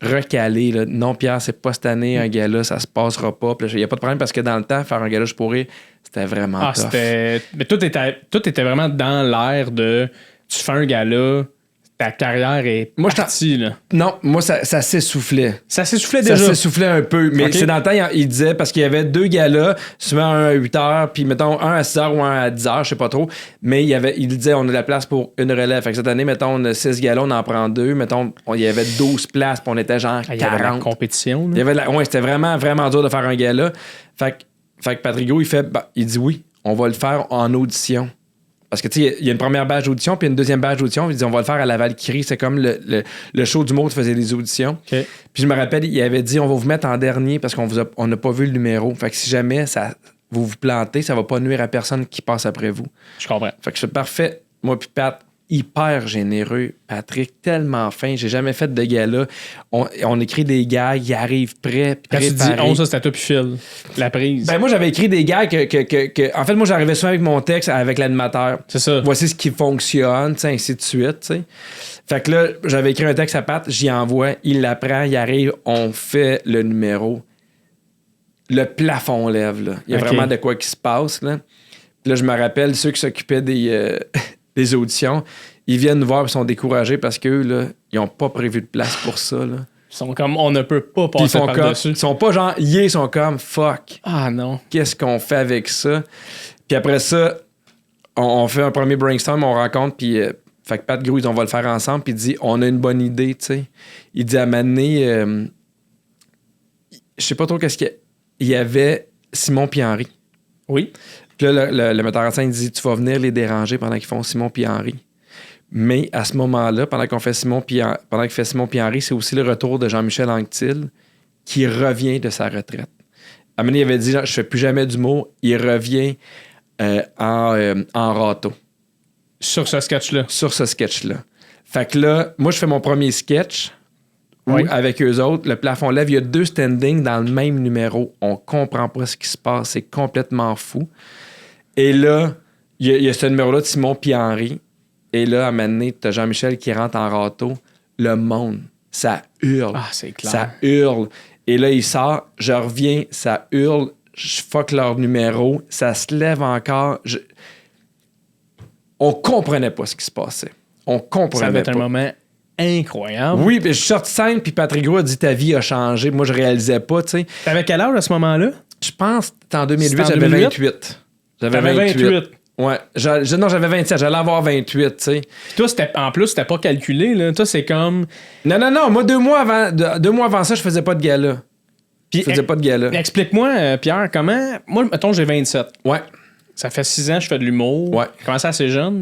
recalé. Là. Non, Pierre, c'est pas cette année, un gala, ça se passera pas. Il n'y a pas de problème parce que dans le temps, faire un gala, je pourrais, c'était vraiment tough. Mais tout était vraiment dans l'air de tu fais un gala, ta carrière est partie, là. Non, moi, ça s'essoufflait. Ça s'essoufflait déjà? Ça s'essoufflait un peu. Mais Okay. c'est dans le temps, il disait, parce qu'il y avait 2 galas, souvent un à 8 h, puis mettons un à 6 h ou un à 10 h, je sais pas trop. Mais il disait, on a de la place pour une relève. Fait que cette année, mettons, on a 6 galas, on en prend 2. Mettons, il y avait 12 places, puis on était genre 40. Il y avait la compétition, là. Ouais, c'était vraiment, vraiment dur de faire un gala. Fait que Patrigo, il dit oui, on va le faire en audition. Parce que, tu sais, il y a une première badge d'audition, puis une deuxième badge d'audition. Il dit, on va le faire à la Valkyrie. C'est comme le show d'humour qui faisait les auditions. Okay. Puis je me rappelle, il avait dit, on va vous mettre en dernier parce qu'on n'a pas vu le numéro. Fait que si jamais vous vous plantez, ça va pas nuire à personne qui passe après vous. Je comprends. Fait que c'est parfait. Moi puis Pat, hyper généreux. Patrick, tellement fin. J'ai jamais fait de gala. On écrit des gags, ils arrivent prêts, quand préparés. tu dis 11, ça, c'était toi puis Phil. La prise. Ben moi, j'avais écrit des gags que en fait, moi, j'arrivais souvent avec mon texte, avec l'animateur. C'est ça. Voici ce qui fonctionne, ainsi de suite, t'sais. Fait que là, j'avais écrit un texte à Pat, j'y envoie, il l'apprend, il arrive, on fait le numéro. Le plafond lève, là. Il y a vraiment de quoi qui se passe, là. Puis là, je me rappelle, ceux qui s'occupaient des auditions, ils viennent nous voir et sont découragés parce qu'eux, là, ils n'ont pas prévu de place pour ça, là. Ils sont comme, on ne peut pas passer par-dessus. Ils sont pas genre, ils sont comme, fuck. Ah non. Qu'est-ce qu'on fait avec ça? Puis après ça, on fait un premier brainstorm, on rencontre, puis fait que Pat Grouille, on va le faire ensemble, puis il dit, on a une bonne idée, tu sais. Il dit, à Mané, je sais pas trop qu'est-ce qu'il y a. Il y avait Simon puis Henri. Oui. Puis là, le metteur en scène dit, tu vas venir les déranger pendant qu'ils font Simon puis Henri. Mais à ce moment-là, pendant qu'il fait Simon puis Henri, c'est aussi le retour de Jean-Michel Anctil qui revient de sa retraite. À Mané, il avait dit, je fais plus jamais d'humour. Il revient en râteau. Sur ce sketch-là. Sur ce sketch-là. Fait que là, moi, je fais mon premier sketch avec eux autres. Le plafond lève. Il y a 2 standings dans le même numéro. On comprend pas ce qui se passe. C'est complètement fou. Et là, il y a ce numéro-là de Simon puis Henri. Et là, à un moment donné, t'as Jean-Michel qui rentre en râteau. Le monde, ça hurle. Ah, c'est clair. Ça hurle. Et là, il sort. Je reviens. Ça hurle. Je fuck leur numéro. Ça se lève encore. On comprenait pas ce qui se passait. On comprenait pas. Ça devait être un moment incroyable. Oui, puis je suis sorti scène, puis Patrick Gros a dit ta vie a changé. Moi, je réalisais pas, tu sais. T'avais quel âge à ce moment-là? Je pense que c'était en 2008, C'était en j'avais 2008? 28. J'avais T'avais 28. Ouais. Non, j'avais 27. J'allais avoir 28, tu sais. Puis toi, en plus, c'était pas calculé, là. Toi, c'est comme. Non. Moi, 2 mois avant ça, je faisais pas de gala. Je faisais pas de gala. Explique-moi, Pierre, comment. Moi, mettons, j'ai 27. Ouais. Ça fait 6 ans que je fais de l'humour. Ouais. J'ai commencé assez jeune.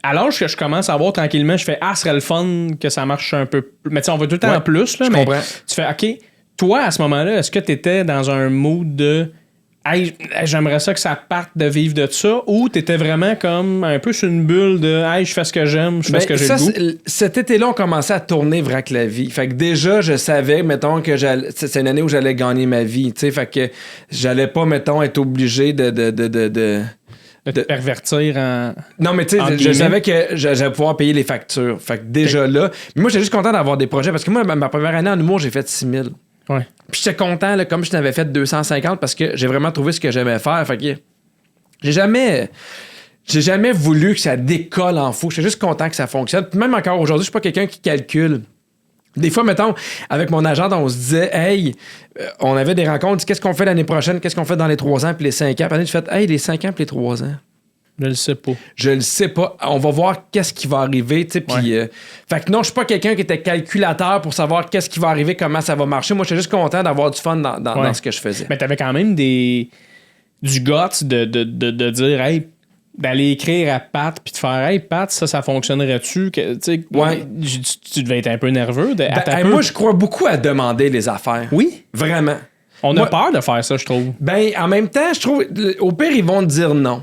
À l'âge que je commence à voir tranquillement, je fais ce serait le fun que ça marche un peu plus. Mais tu sais, on va tout le temps en plus, là. Je Mais comprends. tu fais OK. Toi, à ce moment-là, est-ce que tu étais dans un mood de hey, j'aimerais ça que ça parte de vivre de ça, ou t'étais vraiment comme un peu sur une bulle de hey, je fais ce que j'aime, je fais ce que j'ai le goût? Cet été-là, on commençait à tourner Vrac la vie. Fait que déjà, je savais, mettons, que c'est une année où j'allais gagner ma vie. Tu sais, fait que j'allais pas, mettons, être obligé de te pervertir en. Non, mais tu sais, je savais que j'allais pouvoir payer les factures. Fait que déjà là. Mais moi, j'étais juste content d'avoir des projets parce que moi, ma première année en humour, j'ai fait 6 000. Ouais. Puis j'étais content, là, comme je t'avais fait 250 parce que j'ai vraiment trouvé ce que j'aimais faire. Fait que j'ai jamais voulu que ça décolle en fou. J'étais juste content que ça fonctionne. Puis même encore aujourd'hui, je suis pas quelqu'un qui calcule. Des fois, mettons, avec mon agent, on se disait, hey, on avait des rencontres, qu'est-ce qu'on fait l'année prochaine, qu'est-ce qu'on fait dans les 3 ans puis les 5 ans. Puis tu fais, hey, les 5 ans puis les 3 ans. Je le sais pas. Je le sais pas. On va voir qu'est-ce qui va arriver, tu sais. Puis, fait que non, je suis pas quelqu'un qui était calculateur pour savoir qu'est-ce qui va arriver, comment ça va marcher. Moi, j'étais juste content d'avoir du fun dans ce que je faisais. Mais t'avais quand même du guts de dire, hey, d'aller écrire à Pat puis de faire, hey, Pat, ça fonctionnerait-tu? Tu devais être un peu nerveux. Moi, je crois beaucoup à demander les affaires. Oui. Vraiment. On a peur de faire ça, je trouve. Ben, en même temps, je trouve, au pire, ils vont te dire non.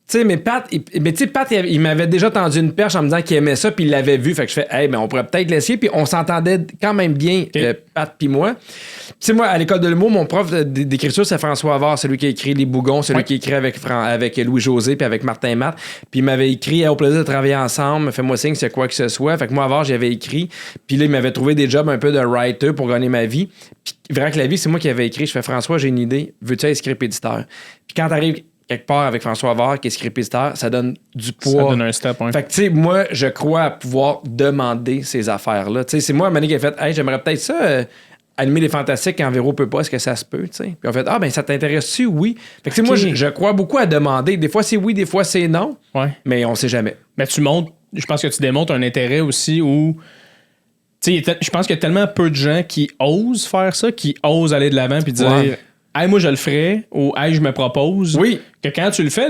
Tu sais, mais Pat, il m'avait déjà tendu une perche en me disant qu'il aimait ça, puis il l'avait vu. Fait que je fais, hey, ben, on pourrait peut-être l'essayer, puis on s'entendait quand même bien, Pat puis moi. Tu sais, moi, à l'école de l'humour, mon prof d'écriture, c'est François Havard, celui qui a écrit Les Bougons, celui qui a écrit avec Louis-José, puis avec Martin Matt. Puis il m'avait écrit, au plaisir de travailler ensemble, fais-moi signe, c'est quoi que ce soit. Fait que moi, Havard, j'avais écrit, puis là, il m'avait trouvé des jobs un peu de writer pour gagner ma vie. Puis, Vrac la vie, c'est moi qui avais écrit. Je fais, François, j'ai une idée, veux-tu être script éditeur? Puis quand t'arrives quelque part avec François Havard, qui est scriptisteur, ça donne du poids. Ça donne un step, hein. Fait que, tu sais, moi, je crois à pouvoir demander ces affaires-là. Tu sais, c'est moi, Mané, qui a fait, hey, j'aimerais peut-être ça, animer les Fantastiques quand Véro peut pas, est-ce que ça se peut, tu sais? Puis on fait, ah, ben, ça t'intéresse-tu? Oui. Fait que, tu sais, moi, je crois beaucoup à demander. Des fois, c'est oui, des fois, c'est non. Ouais. Mais on sait jamais. Mais tu montres, je pense que tu démontres un intérêt aussi où. Tu sais, je pense qu'il y a tellement peu de gens qui osent faire ça, qui osent aller de l'avant puis dire. Ouais. Hey, moi, je le ferais, ou hey, je me propose. Oui. Que quand tu le fais,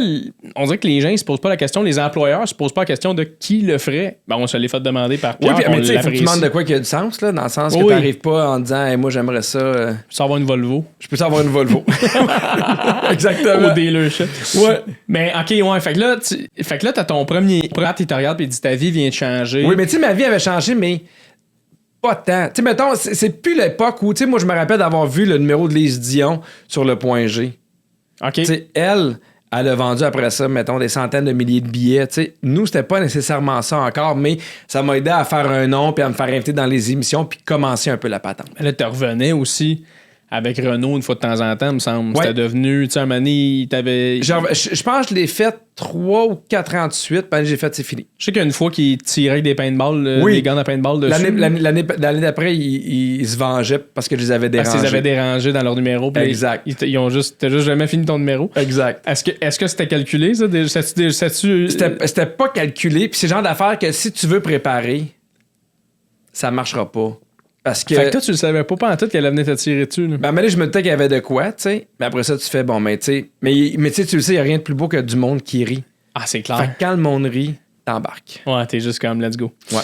on dirait que les gens, ils se posent pas la question, les employeurs se posent pas la question de qui le ferait. Ben, on se l'est fait demander par Pierre. Oui, mais on tu sais, il faut que tu l'apprécie. demandes de quoi qui a du sens, là, dans le sens que Oui. t'arrives pas en disant, hey, moi, j'aimerais ça. Tu avoir une Volvo. Je peux avoir une Volvo. Exactement. Au dealership. Ouais. Mais, OK, ouais. Fait que là, t'as ton premier éditorial, puis ta vie vient de changer. Oui, mais tu sais, ma vie avait changé, mais pas tant. Tu sais, mettons, c'est plus l'époque où, tu sais, moi, je me rappelle d'avoir vu le numéro de Lise Dion sur le Point G. OK. Tu sais, elle a vendu après ça, mettons, des centaines de milliers de billets. Tu sais, nous, c'était pas nécessairement ça encore, mais ça m'a aidé à faire un nom puis à me faire inviter dans les émissions puis commencer un peu la patente. Là, tu revenais aussi avec Renault une fois de temps en temps, me semble. Ouais. C'était devenu, tu sais, un moment donné, t'avais. Je pense que je l'ai fait 3 ou 4 ans de suite, puis j'ai fait, c'est fini. Je sais qu'il y a une fois qu'il tirait avec des paintballs, Oui. des gants de paintball dessus. L'année d'après, ils se vengeaient parce que je les avais dérangés. Parce qu'ils avaient dérangé dans leur numéro. Exact. Ils ont t'as juste jamais fini ton numéro. Exact. Est-ce que c'était calculé, ça? C'était pas calculé, puis c'est le genre d'affaire que si tu veux préparer, ça marchera pas. Parce que. Fait que toi, tu le savais pas en tout qu'elle venait te tirer dessus. Là. Ben, mais là, je me disais qu'il y avait de quoi, tu sais. Mais après ça, tu fais, bon, mais tu sais. Mais tu sais, tu le sais, il n'y a rien de plus beau que du monde qui rit. Ah, c'est Fait clair. que quand le monde rit, t'embarques. Ouais, t'es juste comme, let's go. Ouais.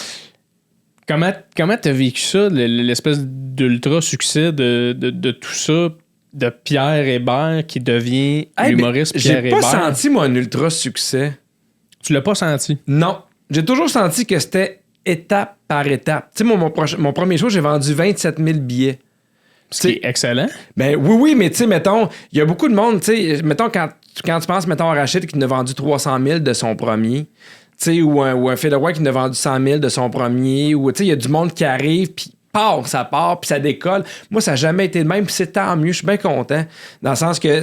Comment t'as vécu ça, l'espèce d'ultra succès de tout ça, de Pierre Hébert qui devient l'humoriste Pierre J'ai pas Hébert? senti, moi, un ultra succès. Tu l'as pas senti? Non. J'ai toujours senti que c'était étape par étape. Tu sais, mon premier show, j'ai vendu 27 000 billets. C'est excellent. Ben oui, mais tu sais, mettons, il y a beaucoup de monde, tu sais, mettons, quand tu penses, mettons, à Rachid qui n'a vendu 300 000 de son premier, tu sais, ou un Federer qui n'a vendu 100 000 de son premier, ou tu sais, il y a du monde qui arrive, puis ça part, puis ça décolle. Moi, ça n'a jamais été le même, puis c'est tant mieux, je suis bien content, dans le sens que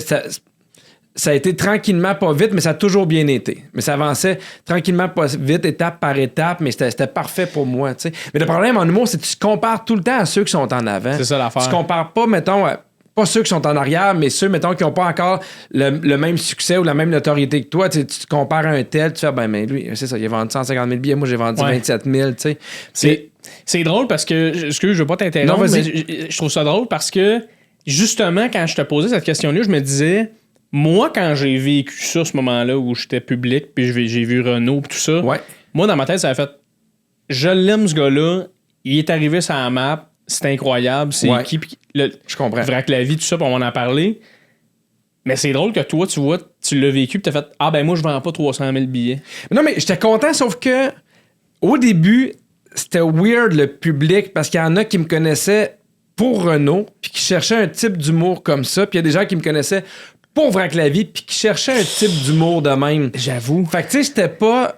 ça a été tranquillement, pas vite, mais ça a toujours bien été. Mais ça avançait tranquillement, pas vite, étape par étape, mais c'était parfait pour moi, tu sais. Mais le problème en humour, c'est que tu te compares tout le temps à ceux qui sont en avant. C'est ça l'affaire. Tu compares pas, mettons, pas ceux qui sont en arrière, mais ceux, mettons, qui n'ont pas encore le même succès ou la même notoriété que toi. Tu te compares à un tel, tu fais, ben, mais lui, c'est ça, il a vendu 150 000 billets, moi, j'ai vendu 27 000, tu sais. C'est drôle parce que, excuse, je veux pas t'interrompre, Non, mais vas-y. je trouve ça drôle parce que, justement, quand je te posais cette question-là, je me disais, moi, quand j'ai vécu ça, ce moment-là où j'étais public, puis j'ai vu Renault, puis tout ça, Ouais. moi, dans ma tête, ça a fait, je l'aime, ce gars-là, il est arrivé sur la map, c'est incroyable, c'est Ouais. qui, puis Je comprends. Vrac la vie, tout ça, puis on va en parler. Mais c'est drôle que toi, tu vois, tu l'as vécu, puis t'as fait, ah ben moi, je vends pas 300 000 billets. Non, mais j'étais content, sauf que au début, c'était weird le public parce qu'il y en a qui me connaissaient pour Renault puis qui cherchaient un type d'humour comme ça. Puis il y a des gens qui me connaissaient pour Vrac la vie puis qui cherchaient un type d'humour de même. J'avoue. Fait que tu sais, c'était pas.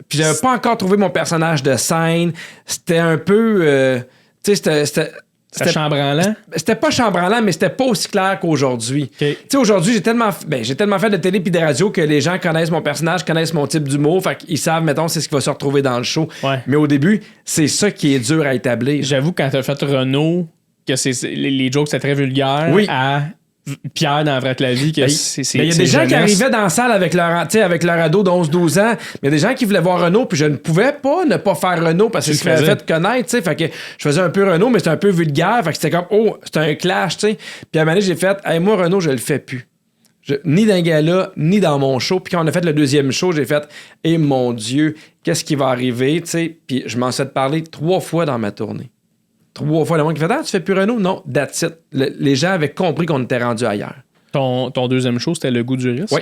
Puis j'avais pas encore trouvé mon personnage de scène. C'était un peu. Tu sais, C'était chambranlant. C'était pas chambranlant, mais c'était pas aussi clair qu'aujourd'hui. OK. Tu sais, aujourd'hui, j'ai tellement fait de télé puis de radio que les gens connaissent mon personnage, connaissent mon type d'humour, fait qu'ils savent, mettons, c'est ce qui va se retrouver dans le show. Ouais. Mais au début, c'est ça qui est dur à établir. J'avoue, quand t'as fait Renault, que les jokes, c'était très vulgaire, Oui. à Pierre dans Vrac la vie, que Ben, c'est il y a des gens qui arrivaient dans la salle avec leur ado de 11-12 ans. Mais il y a des gens qui voulaient voir Renault, puis je ne pouvais pas ne pas faire Renault parce que Tu c'est ce qui le m'avait faisais. fait connaître. Tu sais. Fait que je faisais un peu Renault, mais c'était un peu vulgaire. Fait que c'était comme, oh, c'était un clash. Tu sais. Puis à un moment donné, j'ai fait, hey, moi, Renault, je le fais plus. Ni dans un gala, ni dans mon show. Puis quand on a fait le deuxième show, j'ai fait, eh mon Dieu, qu'est-ce qui va arriver? Tu sais. Puis je m'en suis fait parler 3 fois dans ma tournée. 3 fois. Le monde qui fait, ah, tu fais plus Renault? Non, that's it. Les gens avaient compris qu'on était rendu ailleurs. Ton deuxième show, c'était Le Goût du risque. Oui.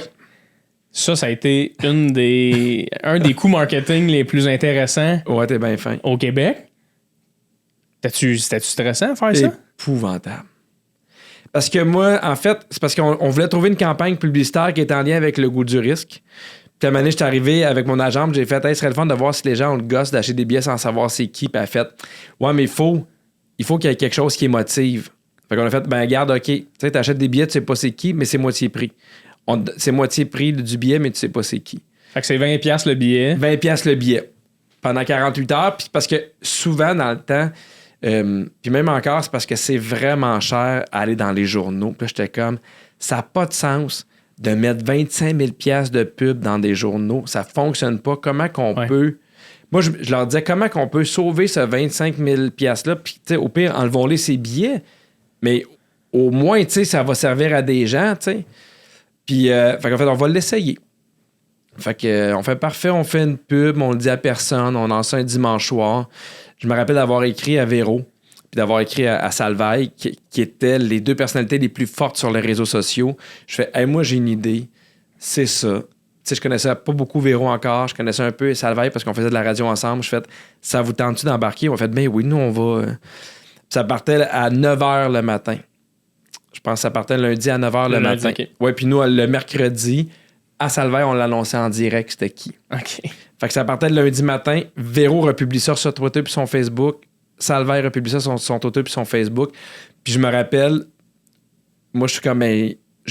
Ça a été un des coups marketing les plus intéressants Ouais, t'es bien fin. au Québec. C'était-tu stressant à faire ça? Épouvantable. Parce que moi, en fait, c'est parce qu'on voulait trouver une campagne publicitaire qui est en lien avec le goût du risque. Puis à un moment donné, j'étais arrivé avec mon agent, j'ai fait, hey, ce serait le fun de voir si les gens ont le gosse d'acheter des billets sans savoir c'est qui. Puis elle a fait, ouais, mais il faut qu'il y ait quelque chose qui émotive. Fait qu'on a fait, ben garde, OK, tu sais, t'achètes des billets, tu sais pas c'est qui, mais c'est moitié prix. c'est moitié prix du billet, mais tu sais pas c'est qui. Fait que c'est 20$ le billet. 20$ le billet. Pendant 48 heures. Puis parce que souvent, dans le temps, puis même encore, c'est parce que c'est vraiment cher aller dans les journaux. Puis là, j'étais comme, ça n'a pas de sens de mettre 25 000$ de pub dans des journaux. Ça fonctionne pas. Comment qu'on peut... Moi, je leur disais, comment qu'on peut sauver ce 25 000$-là? Puis, tu sais, au pire, enlevons-les ces billets. Mais au moins, tu sais, ça va servir à des gens, tu sais. Puis, fait qu'en fait, on va l'essayer. Fait que, on fait parfait, on fait une pub, on le dit à personne, on lance ça un dimanche soir. Je me rappelle d'avoir écrit à Véro, puis d'avoir écrit à Salvaille, qui étaient les deux personnalités les plus fortes sur les réseaux sociaux. Je fais, hey, moi, j'ai une idée, c'est ça. Tu sais, je connaissais pas beaucoup Véro encore, je connaissais un peu Salvaille parce qu'on faisait de la radio ensemble. Je fais, ça vous tente-tu d'embarquer? On fait, ben oui, nous, on va. Ça partait à 9h le matin. Je pense que ça partait lundi à 9h le matin. Okay. Ouais, puis nous, le mercredi, à Salvaire, on l'annonçait en direct, c'était qui. OK. Fait que ça partait le lundi matin. Véro republie ça sur Twitter puis son Facebook. Salvaire republie ça sur son Twitter puis son Facebook. Puis je me rappelle, moi, je suis comme,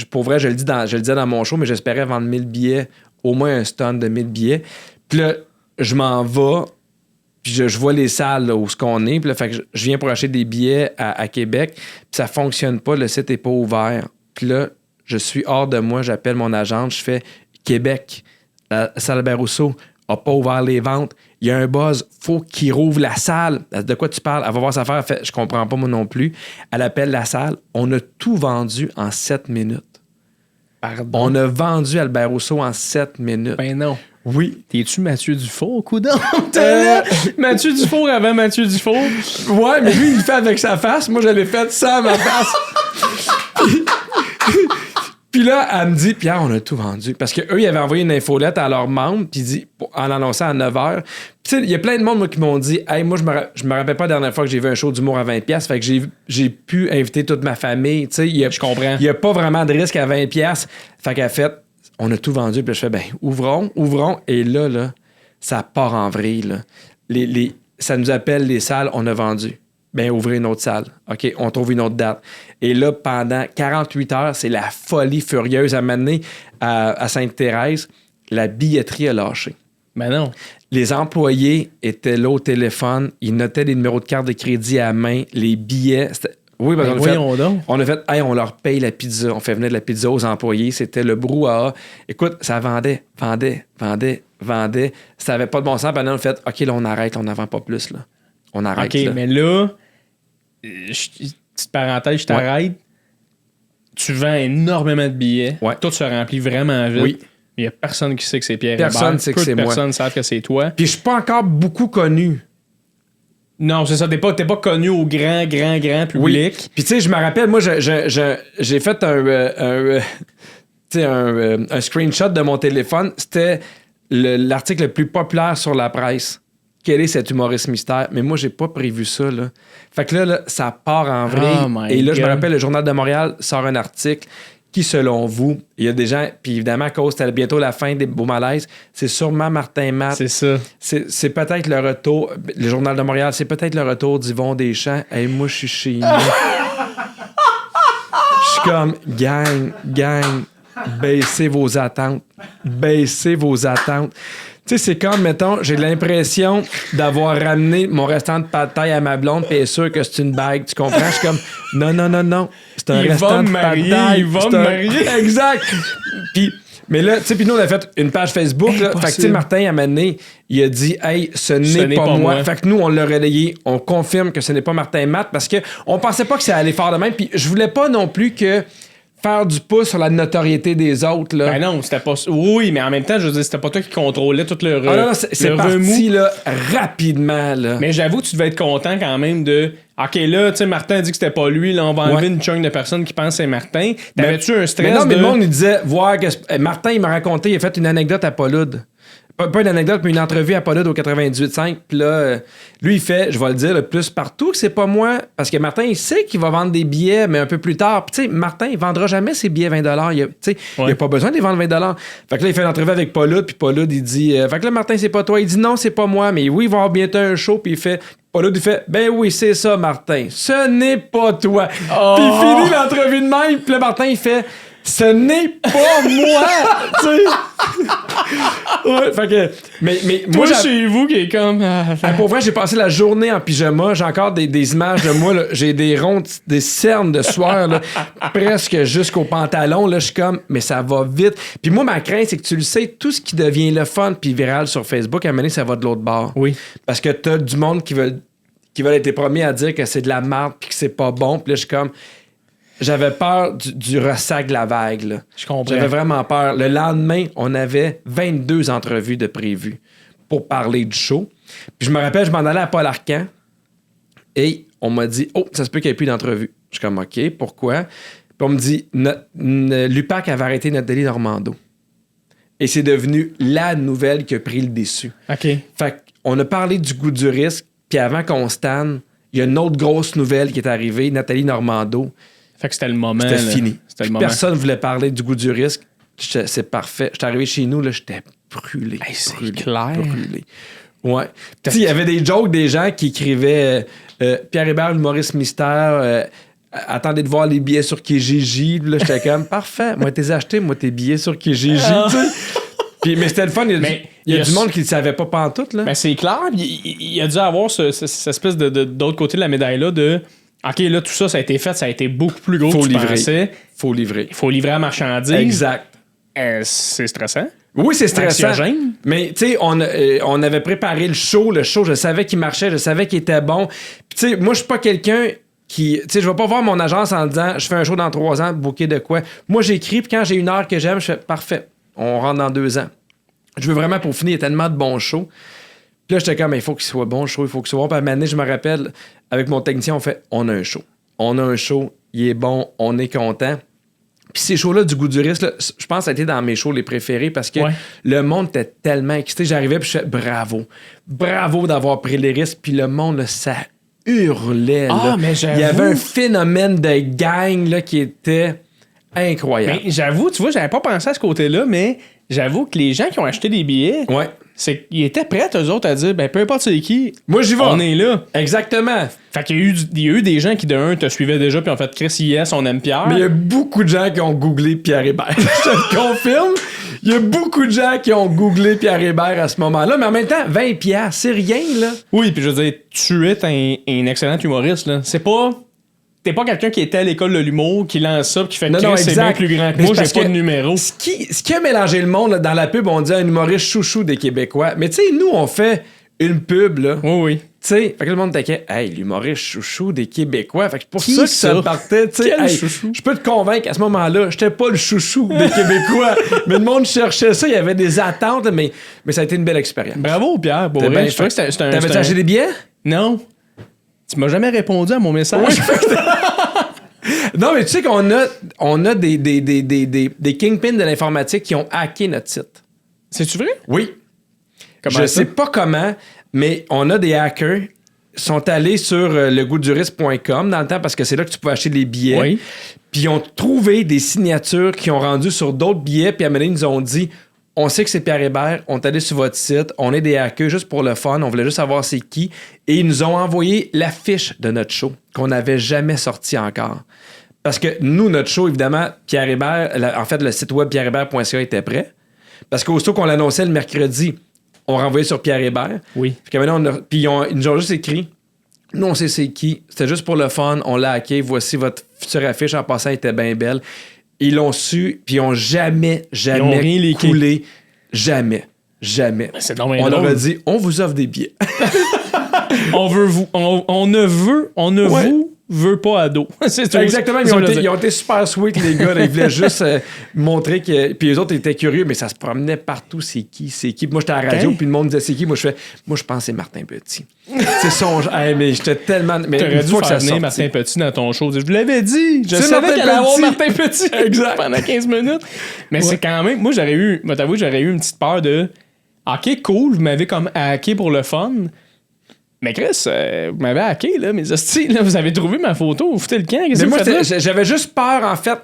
pour vrai, je le disais dans mon show, mais j'espérais vendre 1000 billets, au moins un stand de 1000 billets. Puis là, je m'en vais, puis je vois les salles là, où ce qu'on est. Puis là, fait que je viens pour acheter des billets à Québec. Puis ça fonctionne pas, le site est pas ouvert. Puis là, je suis hors de moi, j'appelle mon agente, je fais Québec, la salle Albert Rousseau n'a pas ouvert les ventes. Il y a un buzz, faut qu'il rouvre la salle. De quoi tu parles? Elle va voir sa affaire, elle fait, je comprends pas moi non plus. Elle appelle la salle. On a tout vendu en 7 minutes. Pardon? On a vendu Albert Rousseau en 7 minutes. Ben non. Oui. T'es-tu Mathieu Dufour, coudonc? Mathieu Dufour avant Mathieu Dufour? Ouais, mais lui, il le fait avec sa face. Moi, je l'ai fait sans ma face. Puis là, elle me dit, Pierre, on a tout vendu. Parce qu'eux, ils avaient envoyé une infolette à leurs membres, puis dit, en l'annonçant à 9h. Puis tu sais, il y a plein de monde moi, qui m'ont dit, hey, moi, je me rappelle pas la dernière fois que j'ai vu un show d'humour à 20$, fait que j'ai pu inviter toute ma famille. Tu sais, je comprends. Il n'y a pas vraiment de risque à 20$. Fait qu'elle fait, on a tout vendu. Puis je fais, ben, ouvrons. Et là, ça part en vrille. Là. Ça nous appelle les salles, on a vendu. Ben, ouvrez une autre salle. OK, on trouve une autre date. Et là, pendant 48 heures, c'est la folie furieuse à mener à Sainte-Thérèse. La billetterie a lâché. Ben non. Les employés étaient là au téléphone. Ils notaient des numéros de carte de crédit à main. Les billets... Oui, parce on a fait, hey, on leur paye la pizza. On fait venir de la pizza aux employés. C'était le brouhaha. Écoute, ça vendait. Ça n'avait pas de bon sens. Pendant on a fait, OK, là, on arrête. On n'en vend pas plus, là. On arrête. OK, là. Mais là, petite parenthèse, je t'arrête. Tu vends énormément de billets. Ouais. Tout se remplit vraiment vite. Oui. Il n'y a personne qui sait que c'est Pierre Personne Hébert. sait que c'est moi. Personne savent que c'est toi. Puis je suis pas encore beaucoup connu. Non, c'est ça. T'es pas connu au grand public. Oui. Puis tu sais, je me rappelle, moi, j'ai fait un screenshot de mon téléphone. C'était l'article le plus populaire sur la presse. Quel est cet humoriste mystère? Mais moi, j'ai pas prévu ça, là. Fait que là, ça part en vrille. Et là, je me rappelle, le Journal de Montréal sort un article qui, selon vous, il y a des gens, puis évidemment, à cause c'était bientôt la fin des Beaux Malaises, c'est sûrement Martin Matt. C'est ça. C'est peut-être le retour, le Journal de Montréal, c'est peut-être le retour d'Yvon Deschamps. Hey, moi, je suis chez nous. Je suis comme, gang, baissez vos attentes. Tu sais, c'est comme, mettons, j'ai l'impression d'avoir ramené mon restant de pâte de taille à ma blonde, puis elle est sûre que c'est une bague. Tu comprends? Je suis comme, non. C'est un restant de pâte de taille. Il va me marier. Exact. Mais là, tu sais, puis nous, on a fait une page Facebook. Là. Fait que, tu sais, Martin, à un moment donné, il a dit, hey, ce n'est pas moi. Fait que nous, on l'a relayé. On confirme que ce n'est pas Martin Matt parce qu'on pensait pas que ça allait faire de même. Puis je voulais pas non plus que faire du pouce sur la notoriété des autres. Là. Ben non, c'était pas... Oui, mais en même temps, je veux dire, c'était pas toi qui contrôlait tout le c'est parti là, rapidement. Là. Mais j'avoue, tu devais être content quand même de... OK, là, tu sais, Martin dit que c'était pas lui. Là, on va enlever une chunk de personnes qui pensent que c'est Martin. T'avais-tu un stress? Mais non, mais le monde, il disait, voir que Martin, il m'a raconté, il a fait une anecdote à Paulude. Pas une anecdote, mais une entrevue à Paulude au 98.5. Puis là, lui, il fait, je vais le dire le plus partout, que c'est pas moi. Parce que Martin, il sait qu'il va vendre des billets, mais un peu plus tard. Puis, tu sais, Martin, il vendra jamais ses billets 20$. Il a pas besoin de les vendre 20$. Fait que là, il fait une entrevue avec Paulude, puis Paulude, il dit, fait que là, Martin, c'est pas toi. Il dit, non, c'est pas moi, mais oui, il va avoir bientôt un show, puis il fait. Paulude, il fait, ben oui, c'est ça, Martin. Ce n'est pas toi. Oh! Puis il finit l'entrevue de même, puis là, Martin, il fait. ce n'est pas moi! Tu sais? Ouais, fait que. Mais Moi, moi, chez vous qui est comme. pour vrai, j'ai passé la journée en pyjama. J'ai encore des images de moi. Là. J'ai des rondes, des cernes de sueur, là, presque jusqu'au pantalon. Là, je suis comme, mais ça va vite. Puis moi, ma crainte, c'est que tu le sais, tout ce qui devient le fun puis viral sur Facebook, à un moment donné, ça va de l'autre bord. Oui. Parce que t'as du monde qui veulent être les premiers à dire que c'est de la merde puis que c'est pas bon. Puis là, je suis comme. J'avais peur du ressac de la vague. Là. Je comprends. J'avais vraiment peur. Le lendemain, on avait 22 entrevues de prévues pour parler du show. Puis je me rappelle, je m'en allais à Paul Arcand et on m'a dit « Oh, ça se peut qu'il n'y ait plus d'entrevue. » Je suis comme « OK, pourquoi? » Puis on me dit L'UPAC avait arrêté Nathalie Normando. Et c'est devenu la nouvelle qui a pris le dessus. OK. Fait qu'on a parlé du goût du risque, puis avant qu'on se tanne, il y a une autre grosse nouvelle qui est arrivée, Nathalie Normando. Fait que c'était le moment. C'était là. fini. C'était le moment. Personne ne voulait parler du goût du risque. C'est parfait. J'étais arrivé chez nous, là, j'étais brûlé. Hey, c'est brûlé, clair. Brûlé. Ouais. Tu sais, il y avait des jokes des gens qui écrivaient Pierre Hébert, l'humoriste mystère, attendez de voir les billets sur Kijiji. Là, j'étais comme parfait. Moi, t'es acheté, moi, tes billets sur Kijiji. Tu sais. Puis, mais c'était le fun. Il y a du monde qui ne savait pas pantoute. Là. Ben, c'est clair. Il a dû avoir cette espèce d'autre côté de la médaille-là de. OK, là, tout ça, ça a été fait, ça a été beaucoup plus gros que tu pensais. Faut livrer. Il faut livrer à marchandise. Exact. C'est stressant. Oui, c'est stressant. Anxiogène. Mais, tu sais, on avait préparé le show. Le show, je savais qu'il marchait, je savais qu'il était bon. Puis, tu sais, moi, je suis pas quelqu'un qui... Tu sais, je vais pas voir mon agence en disant, je fais un show dans 3 ans, booker de quoi. Moi, j'écris, puis quand j'ai une heure que j'aime, je fais, parfait, on rentre dans 2 ans. Je veux vraiment pour finir, il y a tellement de bons shows. Puis là, j'étais comme, il faut qu'il soit bon, le show, il faut qu'il soit bon. Puis à un moment donné, je me rappelle, avec mon technicien, on fait, on a un show. On a un show, il est bon, on est content. Puis ces shows-là, du goût du risque, là, je pense que ça a été dans mes shows les préférés parce que le monde était tellement excité. J'arrivais puis je fais bravo. Bravo d'avoir pris les risques. Puis le monde, là, ça hurlait. Là. Mais j'avoue. Il y avait un phénomène de gang là, qui était incroyable. Mais j'avoue, tu vois, j'avais pas pensé à ce côté-là, mais j'avoue que les gens qui ont acheté des billets, c'est qu'ils étaient prêts, eux autres, à dire, ben peu importe c'est qui, moi j'y vais. On est là. Exactement. Fait qu'il y a eu des gens qui, de un, te suivaient déjà, puis ont fait Chris, yes, on aime Pierre. Mais il y a beaucoup de gens qui ont googlé Pierre Hébert. Je te le confirme. Il y a beaucoup de gens qui ont googlé Pierre Hébert à ce moment-là. Mais en même temps, 20 piastres, c'est rien, là. Oui, puis je veux dire, tu es un excellent humoriste, là. C'est pas... T'es pas quelqu'un qui était à l'école de l'humour, qui lance ça, qui fait Chris, c'est bien plus grand que moi, j'ai pas de numéro. Ce qui a mélangé le monde, là, dans la pub, on dit un humoriste chouchou des Québécois. Mais tu sais, nous, on fait une pub, là. Oui. Tu sais, fait que le monde était hey, l'humoriste chouchou des Québécois. Fait que pour qui ça que ça partait, tu sais. Hey, je peux te convaincre qu'à ce moment-là, j'étais pas le chouchou des Québécois. Mais le monde cherchait ça, il y avait des attentes, mais ça a été une belle expérience. Bravo, Pierre. Bon, je trouvais que c'était un. T'avais-tu acheté des billets? Non. Tu m'as jamais répondu à mon message. Oui, non, mais tu sais qu'on a des kingpins de l'informatique qui ont hacké notre site. C'est-tu vrai? Oui. Comment je ça? sais pas comment, mais on a des hackers sont allés sur legoutdurisque.com dans le temps parce que c'est là que tu pouvais acheter des billets. Oui. Puis ils ont trouvé des signatures qui ont rendu sur d'autres billets. Puis à un moment donné, ils nous ont dit on sait que c'est Pierre Hébert, on est allé sur votre site, on est des hackers juste pour le fun, on voulait juste savoir c'est qui. Et ils nous ont envoyé l'affiche de notre show qu'on n'avait jamais sorti encore. Parce que nous, notre show, évidemment, Pierre Hébert, en fait, le site web pierrehébert.ca était prêt. Parce qu'aussitôt qu'on l'annonçait le mercredi, on renvoyait sur Pierre Hébert. Oui. Puis ils nous ont juste écrit nous, on sait c'est qui, c'était juste pour le fun, on l'a hacké, voici votre future affiche, en passant, elle était bien belle. Ils l'ont su, puis ils ont jamais coulé. Jamais. C'est on leur a dit, on vous offre des billets. on ne vous veut pas à dos. C'est exactement. Ils ont été super sweet, les gars. Là, ils voulaient juste montrer que... Puis les autres étaient curieux, mais ça se promenait partout. C'est qui? Puis moi, j'étais à la radio, puis le monde disait c'est qui? Moi, je pense que c'est Martin Petit. C'est son... Hey, mais j'étais tellement... Mais t'aurais dû faire venir Martin Petit dans ton show. Je vous l'avais dit. Je savais qu'elle allait avoir Martin Petit. Exact. Pendant 15 minutes. Mais c'est quand même... Moi, j'aurais eu une petite peur de... OK, cool, vous m'avez comme hacké pour le fun. Mais Chris, vous m'avez hacké, là, mes hosties, là, vous avez trouvé ma photo, vous foutez le camp, qu'est-ce que vous faites là? J'avais juste peur, en fait, tu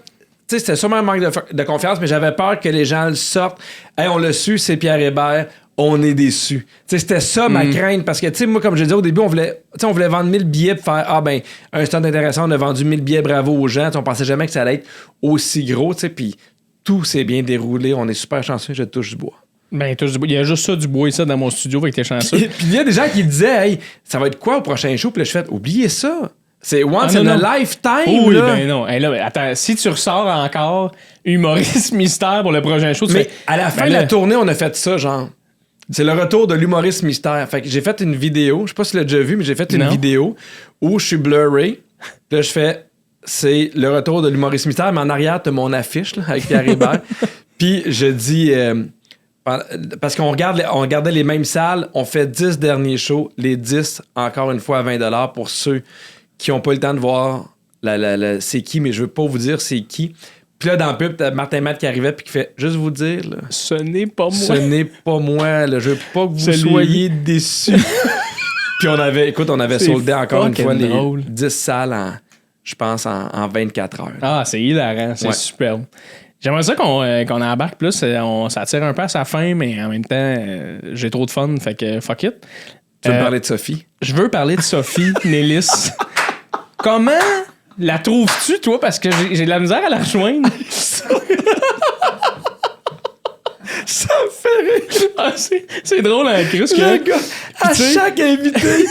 sais, c'était sûrement un manque de confiance, mais j'avais peur que les gens le sortent. Hey, on l'a su, c'est Pierre Hébert, on est déçus. C'était ça ma crainte, parce que moi, comme je disais au début, on voulait vendre 1000 billets pour faire un stand intéressant, on a vendu 1000 billets, bravo aux gens. On pensait jamais que ça allait être aussi gros, puis tout s'est bien déroulé, on est super chanceux, je touche du bois. Ben, il y a juste ça du bois ici dans mon studio, fait que t'es chanceux. Puis il y a des gens qui disaient, hey, ça va être quoi au prochain show? Puis là, je fais, oubliez ça. C'est once in a lifetime. Oui, là. ben non. Hey, là, attends, si tu ressors encore humoriste mystère pour le prochain show, mais à la fin de la tournée, on a fait ça, genre. C'est le retour de l'humoriste mystère. Fait que j'ai fait une vidéo, je sais pas si tu l'as déjà vu, mais j'ai fait une vidéo où je suis blurré. Là, je fais, c'est le retour de l'humoriste mystère, mais en arrière, t'as mon affiche là, avec Pierre Hébert. Puis je dis, parce qu'on regardait les mêmes salles, on fait 10 derniers shows, les 10, encore une fois, à 20$ pour ceux qui n'ont pas eu le temps de voir c'est qui, mais je veux pas vous dire c'est qui. Puis là, dans le pub, t'as Martin Matt qui arrivait puis qui fait « Juste vous dire, là, ce n'est pas moi. Ce n'est pas moi, là, je veux pas que vous soyez déçus. » Puis on avait soldé encore une fois les 10 salles je pense, en 24 heures. Ah, c'est hilarant, c'est superbe. J'aimerais ça qu'on embarque plus, ça tire un peu à sa fin, mais en même temps, j'ai trop de fun, fait que fuck it. Tu veux me parler de Sophie? Je veux parler de Sophie Nélis. Comment la trouves-tu, toi? Parce que j'ai de la misère à la rejoindre. Ça me fait rire. Ah, c'est drôle, hein, Chris. À chaque invité.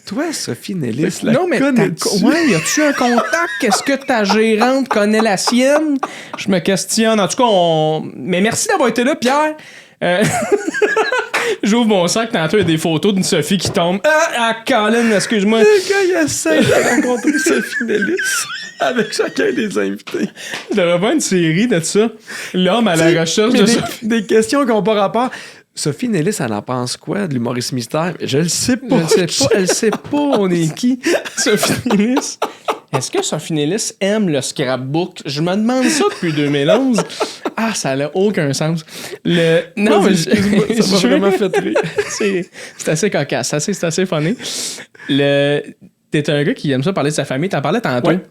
Toi, Sophie Nélis, non, mais ouais, y a-tu un contact? Est-ce que ta gérante connaît la sienne? Je me questionne. En tout cas, mais merci d'avoir été là, Pierre. J'ouvre mon sac, tantôt il y a des photos d'une Sophie qui tombe. Ah, Colin, excuse-moi. Le gars, il essaie de rencontrer Sophie Nélis avec chacun des invités. Il devrait avoir une série de ça. L'homme à la recherche de Sophie. Des questions qui n'ont pas rapport. Sophie Nélis, elle en pense quoi de l'humoriste mystère? Je le sais pas. Elle sait pas on est qui. Sophie Nélis. Est-ce que Sophie Nélis aime le scrapbook? Je me demande ça depuis 2011. Ah, ça n'a aucun sens. Non, mais ça m'a vraiment fait rire. C'est assez cocasse, c'est assez funny. T'es un gars qui aime ça parler de sa famille. T'en parlais tantôt. Ouais.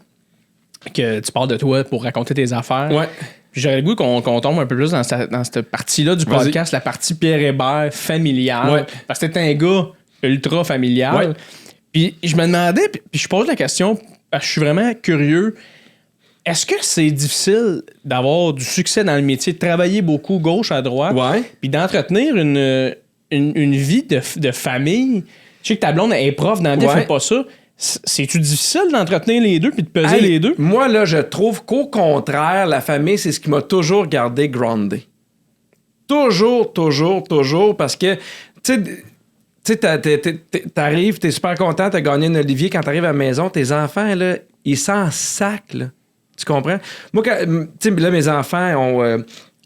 Que tu parles de toi pour raconter tes affaires. Ouais. Puis j'aurais le goût qu'on tombe un peu plus dans cette partie-là du podcast, la partie Pierre Hébert familiale. Ouais. Parce que t'es un gars ultra familial. Ouais. Puis je me demandais, puis je pose la question, parce que je suis vraiment curieux. Est-ce que c'est difficile d'avoir du succès dans le métier, de travailler beaucoup gauche à droite, puis d'entretenir une vie de famille? Je sais que ta blonde est prof dans la vie, elle fait pas ça. C'est-tu difficile d'entretenir les deux puis de peser les deux? Moi, là, je trouve qu'au contraire, la famille, c'est ce qui m'a toujours gardé groundé. Toujours, parce que, tu sais, t'arrives, t'es super content, t'as gagné un Olivier. Quand t'arrives à la maison, tes enfants, là, ils s'en sacent, là. Tu comprends? Moi, là, mes enfants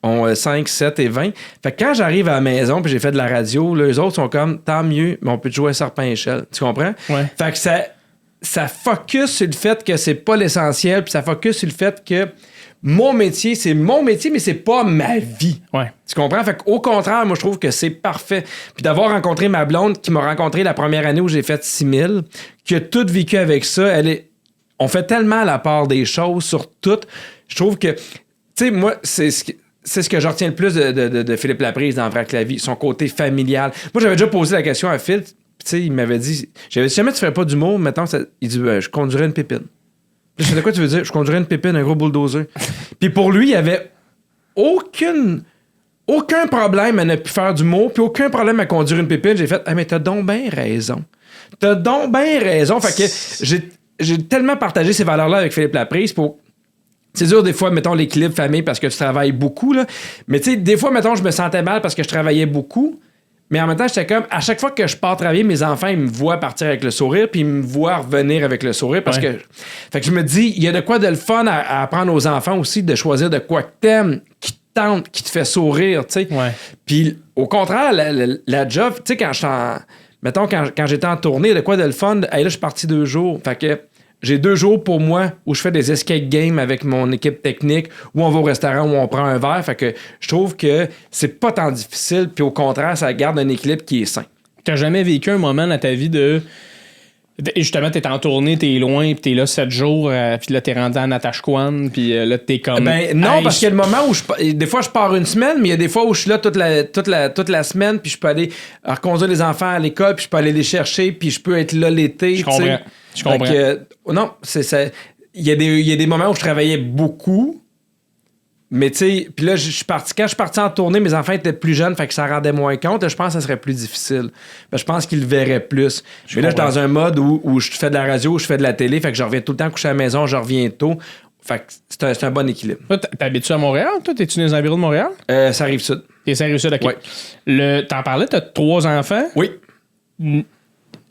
ont 5, 7 et 20. Fait que quand j'arrive à la maison puis j'ai fait de la radio, là, eux autres sont comme, tant mieux, mais on peut te jouer à serpent-échelle. Tu comprends? Ouais. Fait que ça focus sur le fait que c'est pas l'essentiel, puis ça focus sur le fait que mon métier, c'est mon métier, mais c'est pas ma vie. Ouais. Tu comprends? Fait qu'au contraire, moi, je trouve que c'est parfait. Puis d'avoir rencontré ma blonde, qui m'a rencontré la première année où j'ai fait 6000, qui a tout vécu avec ça, on fait tellement la part des choses sur tout. Je trouve que, tu sais, moi, c'est ce que je retiens le plus de Philippe Laprise dans Vrac la vie, son côté familial. Moi, j'avais déjà posé la question à Phil, tu sais, il m'avait dit, si jamais tu ferais pas d'humour, mettons, il dit, je conduirais une pépine. Je sais de quoi tu veux dire? Je conduirais une pépine, un gros bulldozer. Puis pour lui, il y avait aucun problème à ne plus faire d'humour, puis aucun problème à conduire une pépine. J'ai fait, mais t'as donc bien raison. Fait que j'ai tellement partagé ces valeurs-là avec Philippe Laprise pour... C'est dur, des fois, mettons, l'équilibre famille parce que tu travailles beaucoup, là. Mais tu sais, des fois, mettons, je me sentais mal parce que je travaillais beaucoup. Mais en même temps, j'étais comme, à chaque fois que je pars travailler, mes enfants, ils me voient partir avec le sourire, puis ils me voient revenir avec le sourire parce que... Fait que je me dis, il y a de quoi de le fun à apprendre aux enfants aussi, de choisir de quoi que t'aimes, qui te tente, qui te fait sourire, tu sais. Ouais. Puis au contraire, la job, tu sais, quand j'étais en tournée, de quoi de le fun, là, je suis parti 2 jours. Fait que j'ai 2 jours pour moi où je fais des escape games avec mon équipe technique, où on va au restaurant, où on prend un verre. Fait que je trouve que c'est pas tant difficile, puis au contraire, ça garde un équilibre qui est sain. T'as jamais vécu un moment dans ta vie de Et justement, t'es en tournée, t'es loin, puis t'es là 7 jours, puis là, t'es rendu à Natashquan, puis là, t'es comme... Ben non, parce qu'il y a le moment où des fois, je pars une semaine, mais il y a des fois où je suis là toute la semaine, puis je peux aller reconduire les enfants à l'école, puis je peux aller les chercher, puis je peux être là l'été. Je comprends. Je comprends. Non, c'est ça. Il y a des moments où je travaillais beaucoup, mais tu sais, puis là, quand je suis parti en tournée, mes enfants étaient plus jeunes, fait que ça rendait moins compte. Je pense que ça serait plus difficile. Ben, je pense qu'ils le verraient plus. Mais là, je suis dans un mode où je fais de la radio, je fais de la télé, fait que je reviens tout le temps coucher à la maison, je reviens tôt. Fait que c'est un bon équilibre. Toi, t'habites-tu à Montréal? Toi, t'es-tu dans les environs de Montréal? Ça arrive sud. T'es sérieux, OK. Ouais. T'en parlais, t'as 3 enfants? Oui.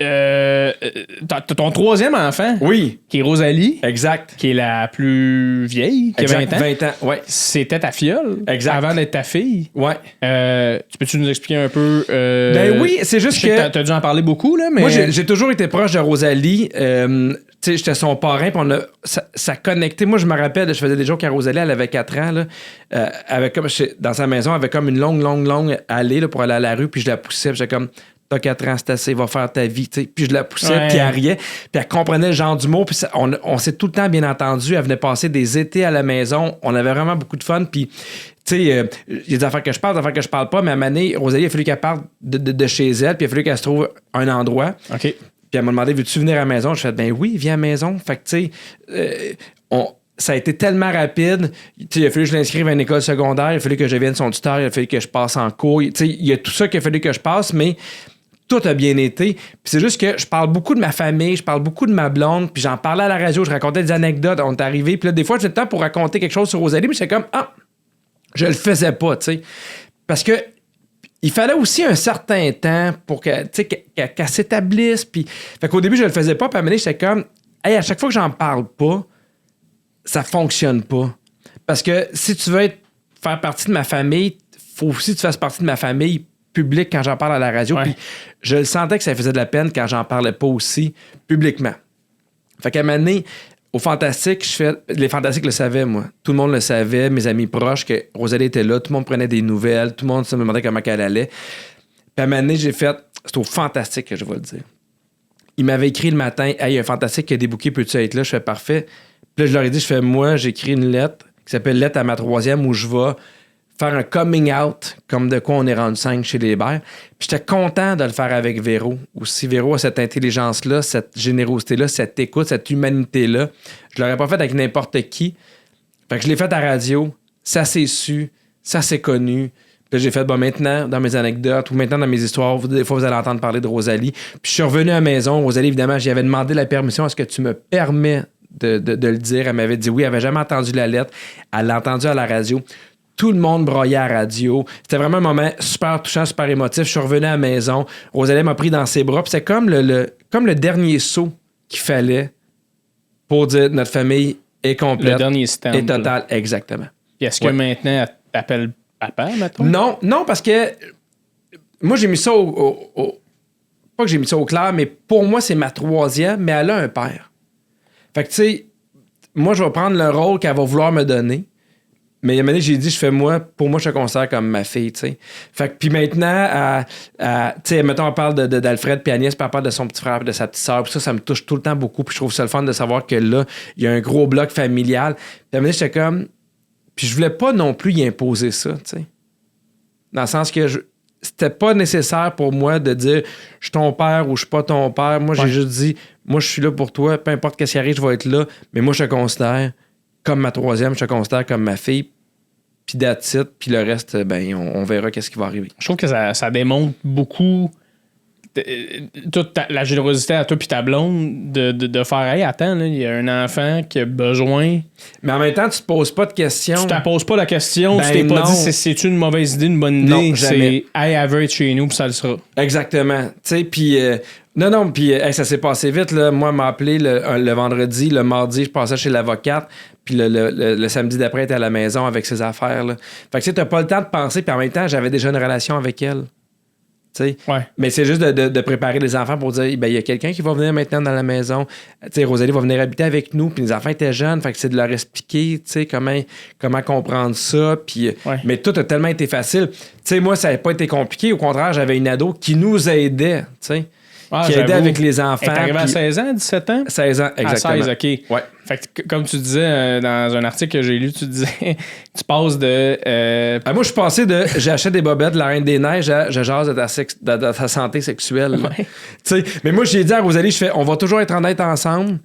T'as ton 3e enfant? Oui. Qui est Rosalie? Exact. Qui est la plus vieille, qui a 20 ans? 20 ans, ouais. C'était ta filleule? Exact. Avant d'être ta fille? Ouais. Tu peux-tu nous expliquer un peu? Ben oui, c'est juste que... T'as dû en parler beaucoup, là, mais... Moi, j'ai toujours été proche de Rosalie. Tu sais, j'étais son parrain, puis ça connectait. Moi, je me rappelle, je faisais des jours qu'à Rosalie, elle avait 4 ans, là, dans sa maison, elle avait comme une longue allée là, pour aller à la rue, puis je la poussais, puis j'étais comme... T'as 4 ans, c'est assez, va faire ta vie. T'sais. Puis je la poussais, puis elle riait. Puis elle comprenait le genre d'humour. Puis on s'est tout le temps bien entendu. Elle venait passer des étés à la maison. On avait vraiment beaucoup de fun. Puis, tu sais, il y a des affaires que je parle, des affaires que je parle pas. Mais à un moment donné, Rosalie, il a fallu qu'elle parte de chez elle. Puis il a fallu qu'elle se trouve un endroit. OK. Puis elle m'a demandé, veux-tu venir à la maison? Je fais, ben oui, viens à la maison. Fait que, tu sais, ça a été tellement rapide. T'sais, il a fallu que je l'inscrive à une école secondaire. Il a fallu que je devienne son tuteur. Il a fallu que je passe en cours. Tu sais, il y a tout ça qu'il a fallu que je passe, mais tout a bien été. Puis c'est juste que je parle beaucoup de ma famille, je parle beaucoup de ma blonde, puis j'en parlais à la radio, je racontais des anecdotes, on est arrivé. Puis là, des fois, j'ai le temps pour raconter quelque chose sur Rosalie, mais j'étais comme, je le faisais pas, tu sais. Parce que il fallait aussi un certain temps pour qu'elle s'établisse. Puis, fait qu'au début, je le faisais pas, puis à un moment donné, j'étais comme, à chaque fois que j'en parle pas, ça fonctionne pas. Parce que si tu veux faire partie de ma famille, faut aussi que tu fasses partie de ma famille public quand j'en parle à la radio. Ouais. Puis je le sentais que ça faisait de la peine quand j'en parlais pas aussi publiquement. Fait qu'à un moment donné, au Fantastique, les Fantastiques le savaient, moi. Tout le monde le savait, mes amis proches, que Rosalie était là, tout le monde prenait des nouvelles, tout le monde se demandait comment elle allait. Puis à un moment donné, c'est au Fantastique que je vais le dire. Il m'avait écrit le matin, « Hey, il y a un Fantastique qui a débooké, peux-tu être là? » Je fais « Parfait. » Puis là, je leur ai dit, moi, j'ai écrit une lettre qui s'appelle « Lettre à ma 3e » où je vais faire un coming out, comme de quoi on est rendu 5 chez les Bers. Puis j'étais content de le faire avec Véro. Aussi, Véro a cette intelligence-là, cette générosité-là, cette écoute, cette humanité-là. Je l'aurais pas fait avec n'importe qui. Fait que je l'ai fait à la radio. Ça s'est su. Ça s'est connu. Puis j'ai fait, maintenant, dans mes anecdotes ou maintenant dans mes histoires, des fois, vous allez entendre parler de Rosalie. Puis je suis revenu à la maison. Rosalie, évidemment, j'y avais demandé la permission. Est-ce que tu me permets de le dire? Elle m'avait dit oui. Elle avait jamais entendu la lettre. Elle l'a entendu à la radio. Tout le monde broyait à la radio. C'était vraiment un moment super touchant, super émotif. Je suis revenu à la maison. Rosalie m'a pris dans ses bras. Puis c'est comme le dernier saut qu'il fallait pour dire notre famille est complète. Le dernier stand. Et total, exactement. Puis est-ce que maintenant, elle t'appelle papa, mettons? Non, parce que moi, j'ai mis ça pas que j'ai mis ça au clair, mais pour moi, c'est ma 3e, mais elle a un père. Fait que, tu sais, moi, je vais prendre le rôle qu'elle va vouloir me donner. Mais il y a un moment donné, j'ai dit, pour moi, je te considère comme ma fille, tu sais. Fait que, puis maintenant, tu sais, mettons, on parle d'Alfred puis Agnès, puis on parle de son petit frère puis de sa petite sœur, puis ça me touche tout le temps beaucoup, puis je trouve ça le fun de savoir que là, il y a un gros bloc familial. Puis à un moment donné, j'étais comme... Puis je voulais pas non plus y imposer ça, tu sais. Dans le sens que c'était pas nécessaire pour moi de dire, je suis ton père ou je suis pas ton père. Moi, j'ai juste dit, moi, je suis là pour toi, peu importe qu'est-ce qui arrive, je vais être là, mais moi, je te considère comme ma 3e, je te considère comme ma fille, puis that's it, puis le reste, on verra qu'est-ce qui va arriver. Je trouve que ça démontre beaucoup toute la générosité à toi puis ta blonde de faire, hey, attends, il y a un enfant qui a besoin. Mais en même temps, tu te poses pas de questions. Tu te poses pas la question, tu t'es pas dit c'est une mauvaise idée, une bonne idée. Non, jamais. C'est, hey, elle veut être chez nous, puis ça le sera. Exactement. Tu sais, puis... puis ça s'est passé vite. Là. Moi, elle m'a appelé le vendredi. Le mardi, je passais chez l'avocate. Puis le samedi d'après, elle était à la maison avec ses affaires. Là. Fait que tu n'as pas le temps de penser. Puis en même temps, j'avais déjà une relation avec elle. Ouais. Mais c'est juste de préparer les enfants pour dire, il y a quelqu'un qui va venir maintenant dans la maison. T'sais, Rosalie va venir habiter avec nous. Puis les enfants étaient jeunes. Fait que c'est de leur expliquer comment comprendre ça. Puis, mais tout a tellement été facile. T'sais, moi, ça n'a pas été compliqué. Au contraire, j'avais une ado qui nous aidait. T'sais. qui aidait avec les enfants. T'es arrivé à 16 ans, 17 ans? 16 ans, exactement. À 16, OK. Ouais. Fait que, comme tu disais dans un article que j'ai lu, tu disais, tu passes de... moi, je suis passé de j'achète des bobettes de la Reine des Neiges à je jase de ta santé sexuelle. Ouais. Mais moi, j'ai dit à Rosalie, on va toujours être honnête ensemble.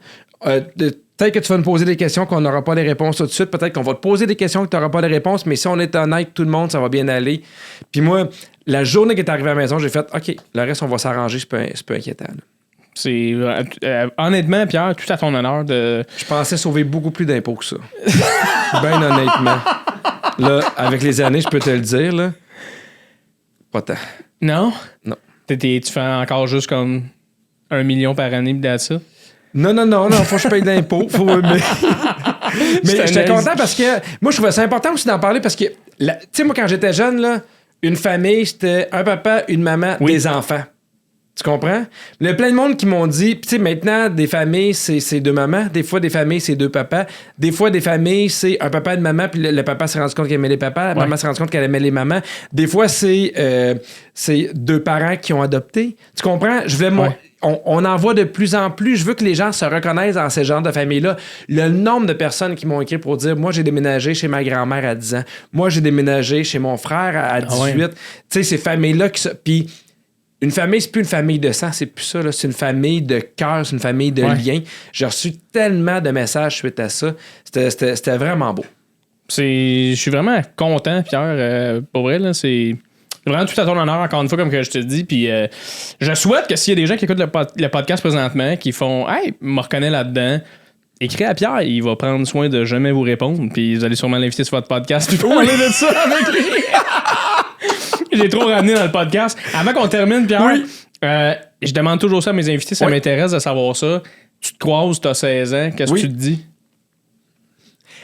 Peut-être que tu vas nous poser des questions qu'on n'aura pas les réponses tout de suite. Peut-être qu'on va te poser des questions que tu n'auras pas les réponses. Mais si on est honnête, tout le monde, ça va bien aller. Puis moi, la journée qui est arrivée à la maison, j'ai fait OK, le reste, on va s'arranger. C'est pas inquiétant. Là. C'est honnêtement, Pierre, tout à ton honneur de... Je pensais sauver beaucoup plus d'impôts que ça. Ben honnêtement. Là, avec les années, je peux te le dire, là. Pas tant. Non? Non. Tu fais encore juste comme 1 million par année, that's ça? Non, faut que je paye d'impôts. Mais j'étais content parce que moi, je trouvais ça important aussi d'en parler parce que, tu sais, moi, quand j'étais jeune, là, une famille, c'était un papa, une maman, des enfants. Tu comprends? Il y a plein de monde qui m'ont dit, tu sais, maintenant, des familles, c'est 2 mamans. Des fois, des familles, c'est 2 papas. Des fois, des familles, c'est un papa et une maman, puis le papa s'est rendu compte qu'il aimait les papas, la maman s'est rendu compte qu'elle aimait les mamans. Des fois, c'est 2 parents qui ont adopté. Tu comprends? Je voulais... On en voit de plus en plus. Je veux que les gens se reconnaissent dans ces genres de familles-là. Le nombre de personnes qui m'ont écrit pour dire « Moi, j'ai déménagé chez ma grand-mère à 10 ans. Moi, j'ai déménagé chez mon frère à 18. Tu sais, ces familles-là qui... Puis une famille, c'est plus une famille de sang, c'est plus ça. Là. C'est une famille de cœur, c'est une famille de liens. J'ai reçu tellement de messages suite à ça. C'était vraiment beau. Je suis vraiment content, Pierre. Pour vrai, là, c'est... Vraiment tout à ton honneur, encore une fois, comme que je te dis. Puis je souhaite que s'il y a des gens qui écoutent le podcast présentement, qui font « Hey, me reconnais là-dedans », écrivez à Pierre, il va prendre soin de jamais vous répondre. Puis vous allez sûrement l'inviter sur votre podcast. Puis parler de ça avec lui. J'ai trop ramené dans le podcast. Avant qu'on termine, Pierre, je demande toujours ça à mes invités. Ça m'intéresse de savoir ça. Tu te croises, tu as 16 ans. Qu'est-ce que tu te dis?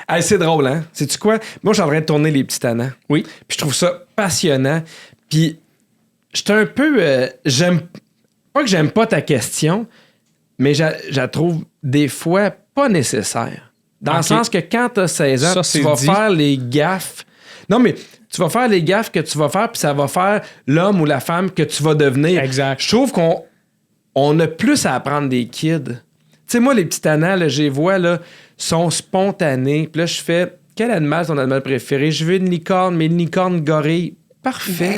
Hey, c'est drôle, hein? Sais-tu quoi? Moi, je suis en train de tourner Les Petits Tannants. Oui. Puis je trouve ça passionnant. Puis j'étais un peu... j'aime... Pas que j'aime pas ta question, mais je la trouve des fois pas nécessaire. Dans le sens que quand t'as 16 ans, tu vas faire les gaffes... Non, mais tu vas faire les gaffes que tu vas faire, puis ça va faire l'homme ou la femme que tu vas devenir. Exact. Je trouve qu'on a plus à apprendre des kids. Tu sais, moi, Les Petits Tannants, là, je les vois, là, sont spontanés. Puis là, je fais, quel animal est ton animal préféré? Je veux une licorne, mais une licorne gorille. Parfait.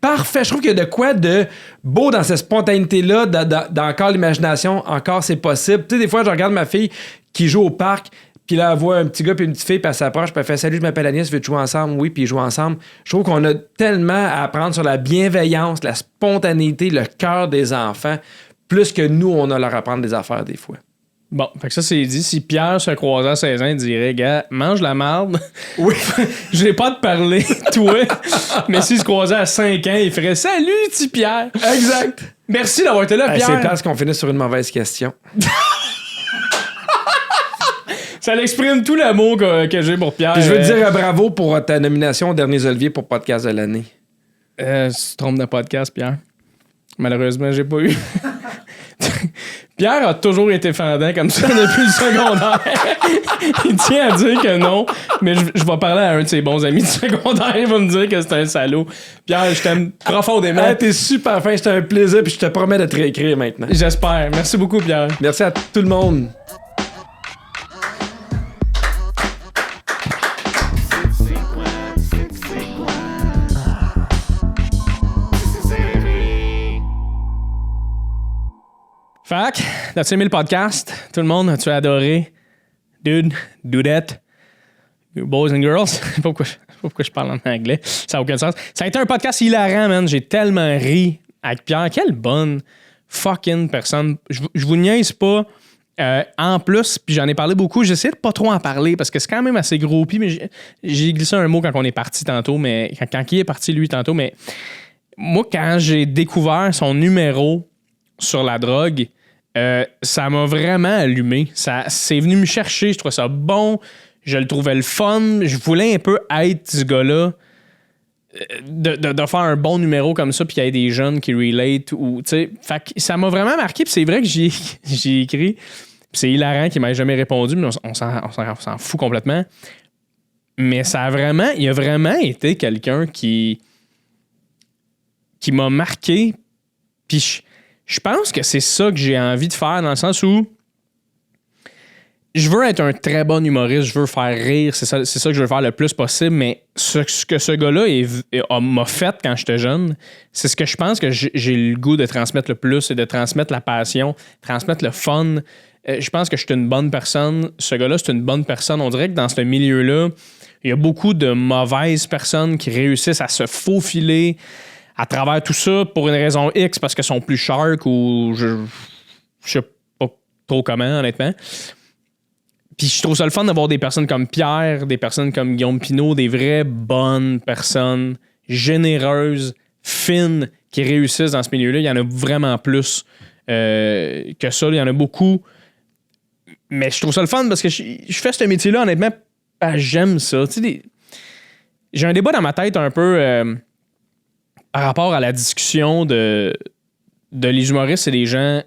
Parfait. Je trouve qu'il y a de quoi de beau dans cette spontanéité-là, dans encore l'imagination, encore c'est possible. Tu sais, des fois, je regarde ma fille qui joue au parc, puis là, elle voit un petit gars puis une petite fille, puis elle s'approche, puis elle fait « Salut, je m'appelle Agnès, veux-tu jouer ensemble? » Oui, puis ils jouent ensemble. Je trouve qu'on a tellement à apprendre sur la bienveillance, la spontanéité, le cœur des enfants, plus que nous, on a à leur apprendre des affaires des fois. Bon, fait que ça, c'est dit. Si Pierre se croisait à 16 ans, il dirait, gars, mange la marde. Oui. Je vais pas te parler, toi. Mais s'il se croisait à 5 ans, il ferait salut, petit Pierre. Exact. Merci d'avoir été là, Pierre. C'est parce qu'on finit sur une mauvaise question. Ça l'exprime tout l'amour que j'ai pour Pierre. Puis je veux te dire bravo pour ta nomination aux derniers Olivier pour podcast de l'année. Tu te trompes de podcast, Pierre. Malheureusement, j'ai pas eu. Pierre a toujours été fendant comme ça depuis le secondaire. Il tient à dire que non, mais je vais parler à un de ses bons amis du secondaire. Il va me dire que c'est un salaud. Pierre, je t'aime profondément. Hey, t'es super fin, c'était un plaisir, puis je te promets de te réécrire maintenant. J'espère. Merci beaucoup, Pierre. Merci à tout le monde. Fac, as-tu aimé le podcast? Tout le monde, as-tu adoré? Dude, dudette, boys and girls. Pourquoi je parle en anglais? Ça n'a aucun sens. Ça a été un podcast hilarant, man. J'ai tellement ri avec Pierre. Quelle bonne fucking personne. Je vous niaise pas. En plus, puis j'en ai parlé beaucoup, j'essaie de pas trop en parler parce que c'est quand même assez gros. Puis mais j'ai glissé un mot quand on est parti tantôt, mais quand il est parti lui tantôt, mais moi, quand j'ai découvert son numéro sur la drogue, ça m'a vraiment allumé. C'est venu me chercher. Je trouvais ça bon. Je le trouvais le fun. Je voulais un peu être ce gars-là. De faire un bon numéro comme ça, puis qu'il y ait des jeunes qui relate. Fait que ça m'a vraiment marqué. Puis c'est vrai que j'ai écrit. Puis c'est hilarant qu'il m'ait jamais répondu, mais on s'en fout complètement. Mais il a vraiment été quelqu'un qui m'a marqué. Puis je pense que c'est ça que j'ai envie de faire, dans le sens où je veux être un très bon humoriste, je veux faire rire, c'est ça que je veux faire le plus possible, mais ce que ce gars-là m'a fait quand j'étais jeune, c'est ce que je pense que j'ai le goût de transmettre le plus, c'est de transmettre la passion, transmettre le fun. Je pense que je suis une bonne personne. Ce gars-là, c'est une bonne personne. On dirait que dans ce milieu-là, il y a beaucoup de mauvaises personnes qui réussissent à se faufiler à travers tout ça pour une raison X, parce qu'elles sont plus shark ou je sais pas trop comment, honnêtement. Puis je trouve ça le fun d'avoir des personnes comme Pierre, des personnes comme Guillaume Pinault, des vraies bonnes personnes, généreuses, fines, qui réussissent dans ce milieu-là. Il y en a vraiment plus que ça. Il y en a beaucoup. Mais je trouve ça le fun parce que je fais ce métier-là, honnêtement, j'aime ça. Tu sais, j'ai un débat dans ma tête un peu par rapport à la discussion de les humoristes et les gens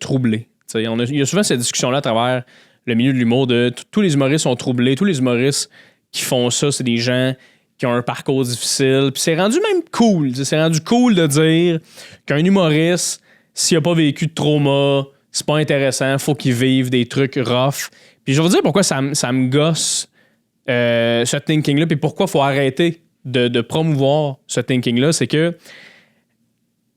troublés. Tu sais, il y a souvent cette discussion-là à travers le milieu de l'humour de tous les humoristes sont troublés, tous les humoristes qui font ça, c'est des gens qui ont un parcours difficile. Puis c'est rendu même cool. C'est rendu cool de dire qu'un humoriste, s'il n'a pas vécu de trauma, c'est pas intéressant, faut qu'il vive des trucs rough. Puis je vais vous dire pourquoi ça me gosse ce thinking-là, puis pourquoi il faut arrêter de promouvoir ce thinking-là, c'est que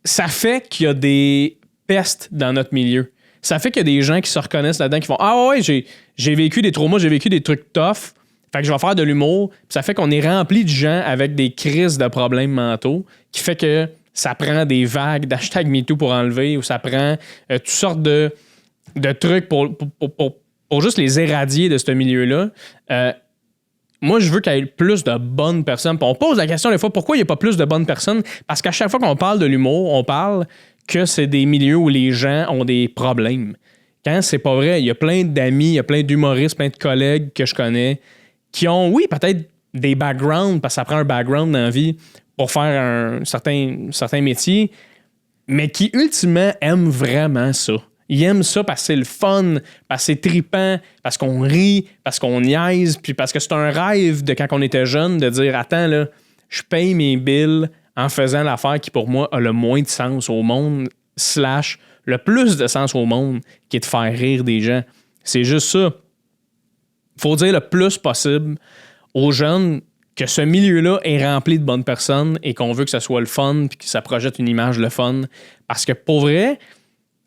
ça fait qu'il y a des pestes dans notre milieu. Ça fait qu'il y a des gens qui se reconnaissent là-dedans, qui font « Ah ouais, j'ai vécu des traumas, j'ai vécu des trucs tough, fait que je vais faire de l'humour. » Puis ça fait qu'on est rempli de gens avec des crises de problèmes mentaux, qui fait que ça prend des vagues d'hashtag MeToo pour enlever, ou ça prend toutes sortes de trucs pour juste les éradier de ce milieu-là. Moi, je veux qu'il y ait plus de bonnes personnes. Puis on pose la question des fois, pourquoi il n'y a pas plus de bonnes personnes? Parce qu'à chaque fois qu'on parle de l'humour, on parle que c'est des milieux où les gens ont des problèmes. Quand c'est pas vrai, il y a plein d'amis, il y a plein d'humoristes, plein de collègues que je connais qui ont, oui, peut-être des backgrounds, parce que ça prend un background dans la vie pour faire un certain métier, mais qui, ultimement, aiment vraiment ça. Ils aiment ça parce que c'est le fun, parce que c'est trippant, parce qu'on rit, parce qu'on niaise, puis parce que c'est un rêve de quand on était jeune de dire « Attends, là, je paye mes billes en faisant l'affaire qui, pour moi, a le moins de sens au monde, / le plus de sens au monde, qui est de faire rire des gens. » C'est juste ça. Il faut dire le plus possible aux jeunes que ce milieu-là est rempli de bonnes personnes et qu'on veut que ça soit le fun puis que ça projette une image le fun. Parce que, pour vrai,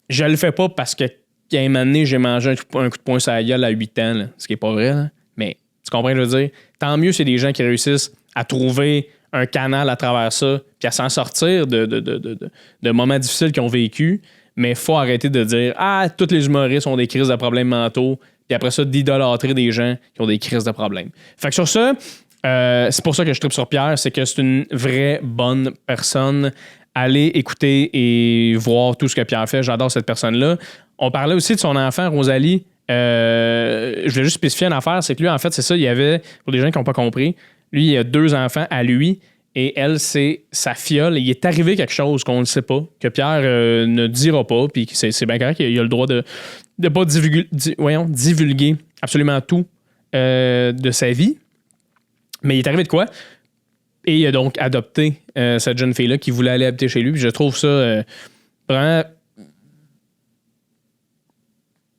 je le fais pas parce que qu'à un moment donné, j'ai mangé un coup de poing sur la gueule à 8 ans, là, ce qui est pas vrai, là. Mais tu comprends ce que je veux dire? Tant mieux, c'est des gens qui réussissent à trouver un canal à travers ça puis à s'en sortir de moments difficiles qu'ils ont vécu. Mais il faut arrêter de dire « Ah, tous les humoristes ont des crises de problèmes mentaux » puis après ça, d'idolâtrer des gens qui ont des crises de problèmes. Fait que sur ça, c'est pour ça que je tripe sur Pierre, c'est que c'est une vraie bonne personne. Allez écouter et voir tout ce que Pierre fait. J'adore cette personne-là. On parlait aussi de son enfant, Rosalie. Je voulais juste spécifier une affaire, c'est que lui, en fait, c'est ça, il y avait, pour les gens qui n'ont pas compris, lui, il a 2 enfants à lui et elle, c'est sa fiole. Il est arrivé quelque chose qu'on ne sait pas, que Pierre ne dira pas, puis c'est bien correct, il a le droit de ne pas divulguer absolument tout de sa vie. Mais il est arrivé de quoi? Et il a donc adopté cette jeune fille-là qui voulait aller habiter chez lui. Puis je trouve ça vraiment...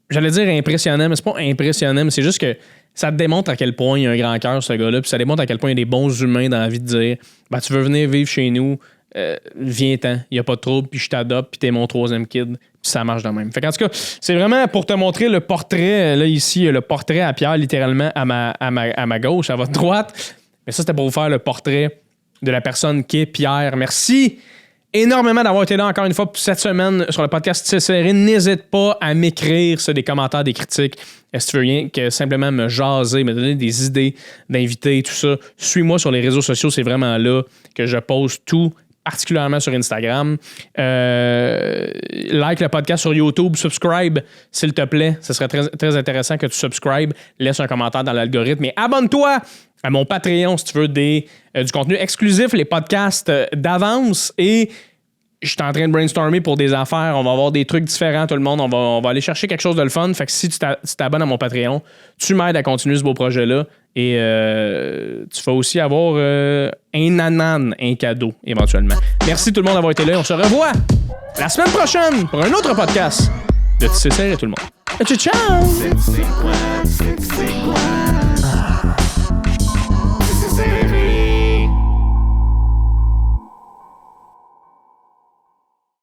J'allais dire impressionnant, mais c'est pas impressionnant, mais c'est juste que ça te démontre à quel point il y a un grand cœur, ce gars-là. Puis ça démontre à quel point il y a des bons humains dans la vie de dire « Tu veux venir vivre chez nous, viens-t'en, il n'y a pas de trouble, puis je t'adopte, puis t'es mon 3e kid. » Puis ça marche de même. Fait qu'en tout cas, c'est vraiment pour te montrer le portrait, là ici, le portrait à Pierre, littéralement à ma gauche, à votre droite. Mais ça, c'était pour vous faire le portrait de la personne qui est Pierre. Merci énormément d'avoir été là encore une fois cette semaine sur le podcast Tissé Serré. N'hésite pas à m'écrire sur des commentaires, des critiques. Si tu veux rien que simplement me jaser, me donner des idées d'invités, tout ça, suis-moi sur les réseaux sociaux. C'est vraiment là que je poste tout, particulièrement sur Instagram. Like le podcast sur YouTube, subscribe, s'il te plaît. Ce serait très, très intéressant que tu subscribes. Laisse un commentaire dans l'algorithme et abonne-toi à mon Patreon si tu veux du contenu exclusif, les podcasts d'avance et je suis en train de brainstormer pour des affaires. On va avoir des trucs différents, tout le monde. On va aller chercher quelque chose de le fun. Fait que si tu t'abonnes à mon Patreon, tu m'aides à continuer ce beau projet-là. Et tu vas aussi avoir un cadeau, éventuellement. Merci tout le monde d'avoir été là. On se revoit la semaine prochaine pour un autre podcast de Tisser Serré, tout le monde. Ciao!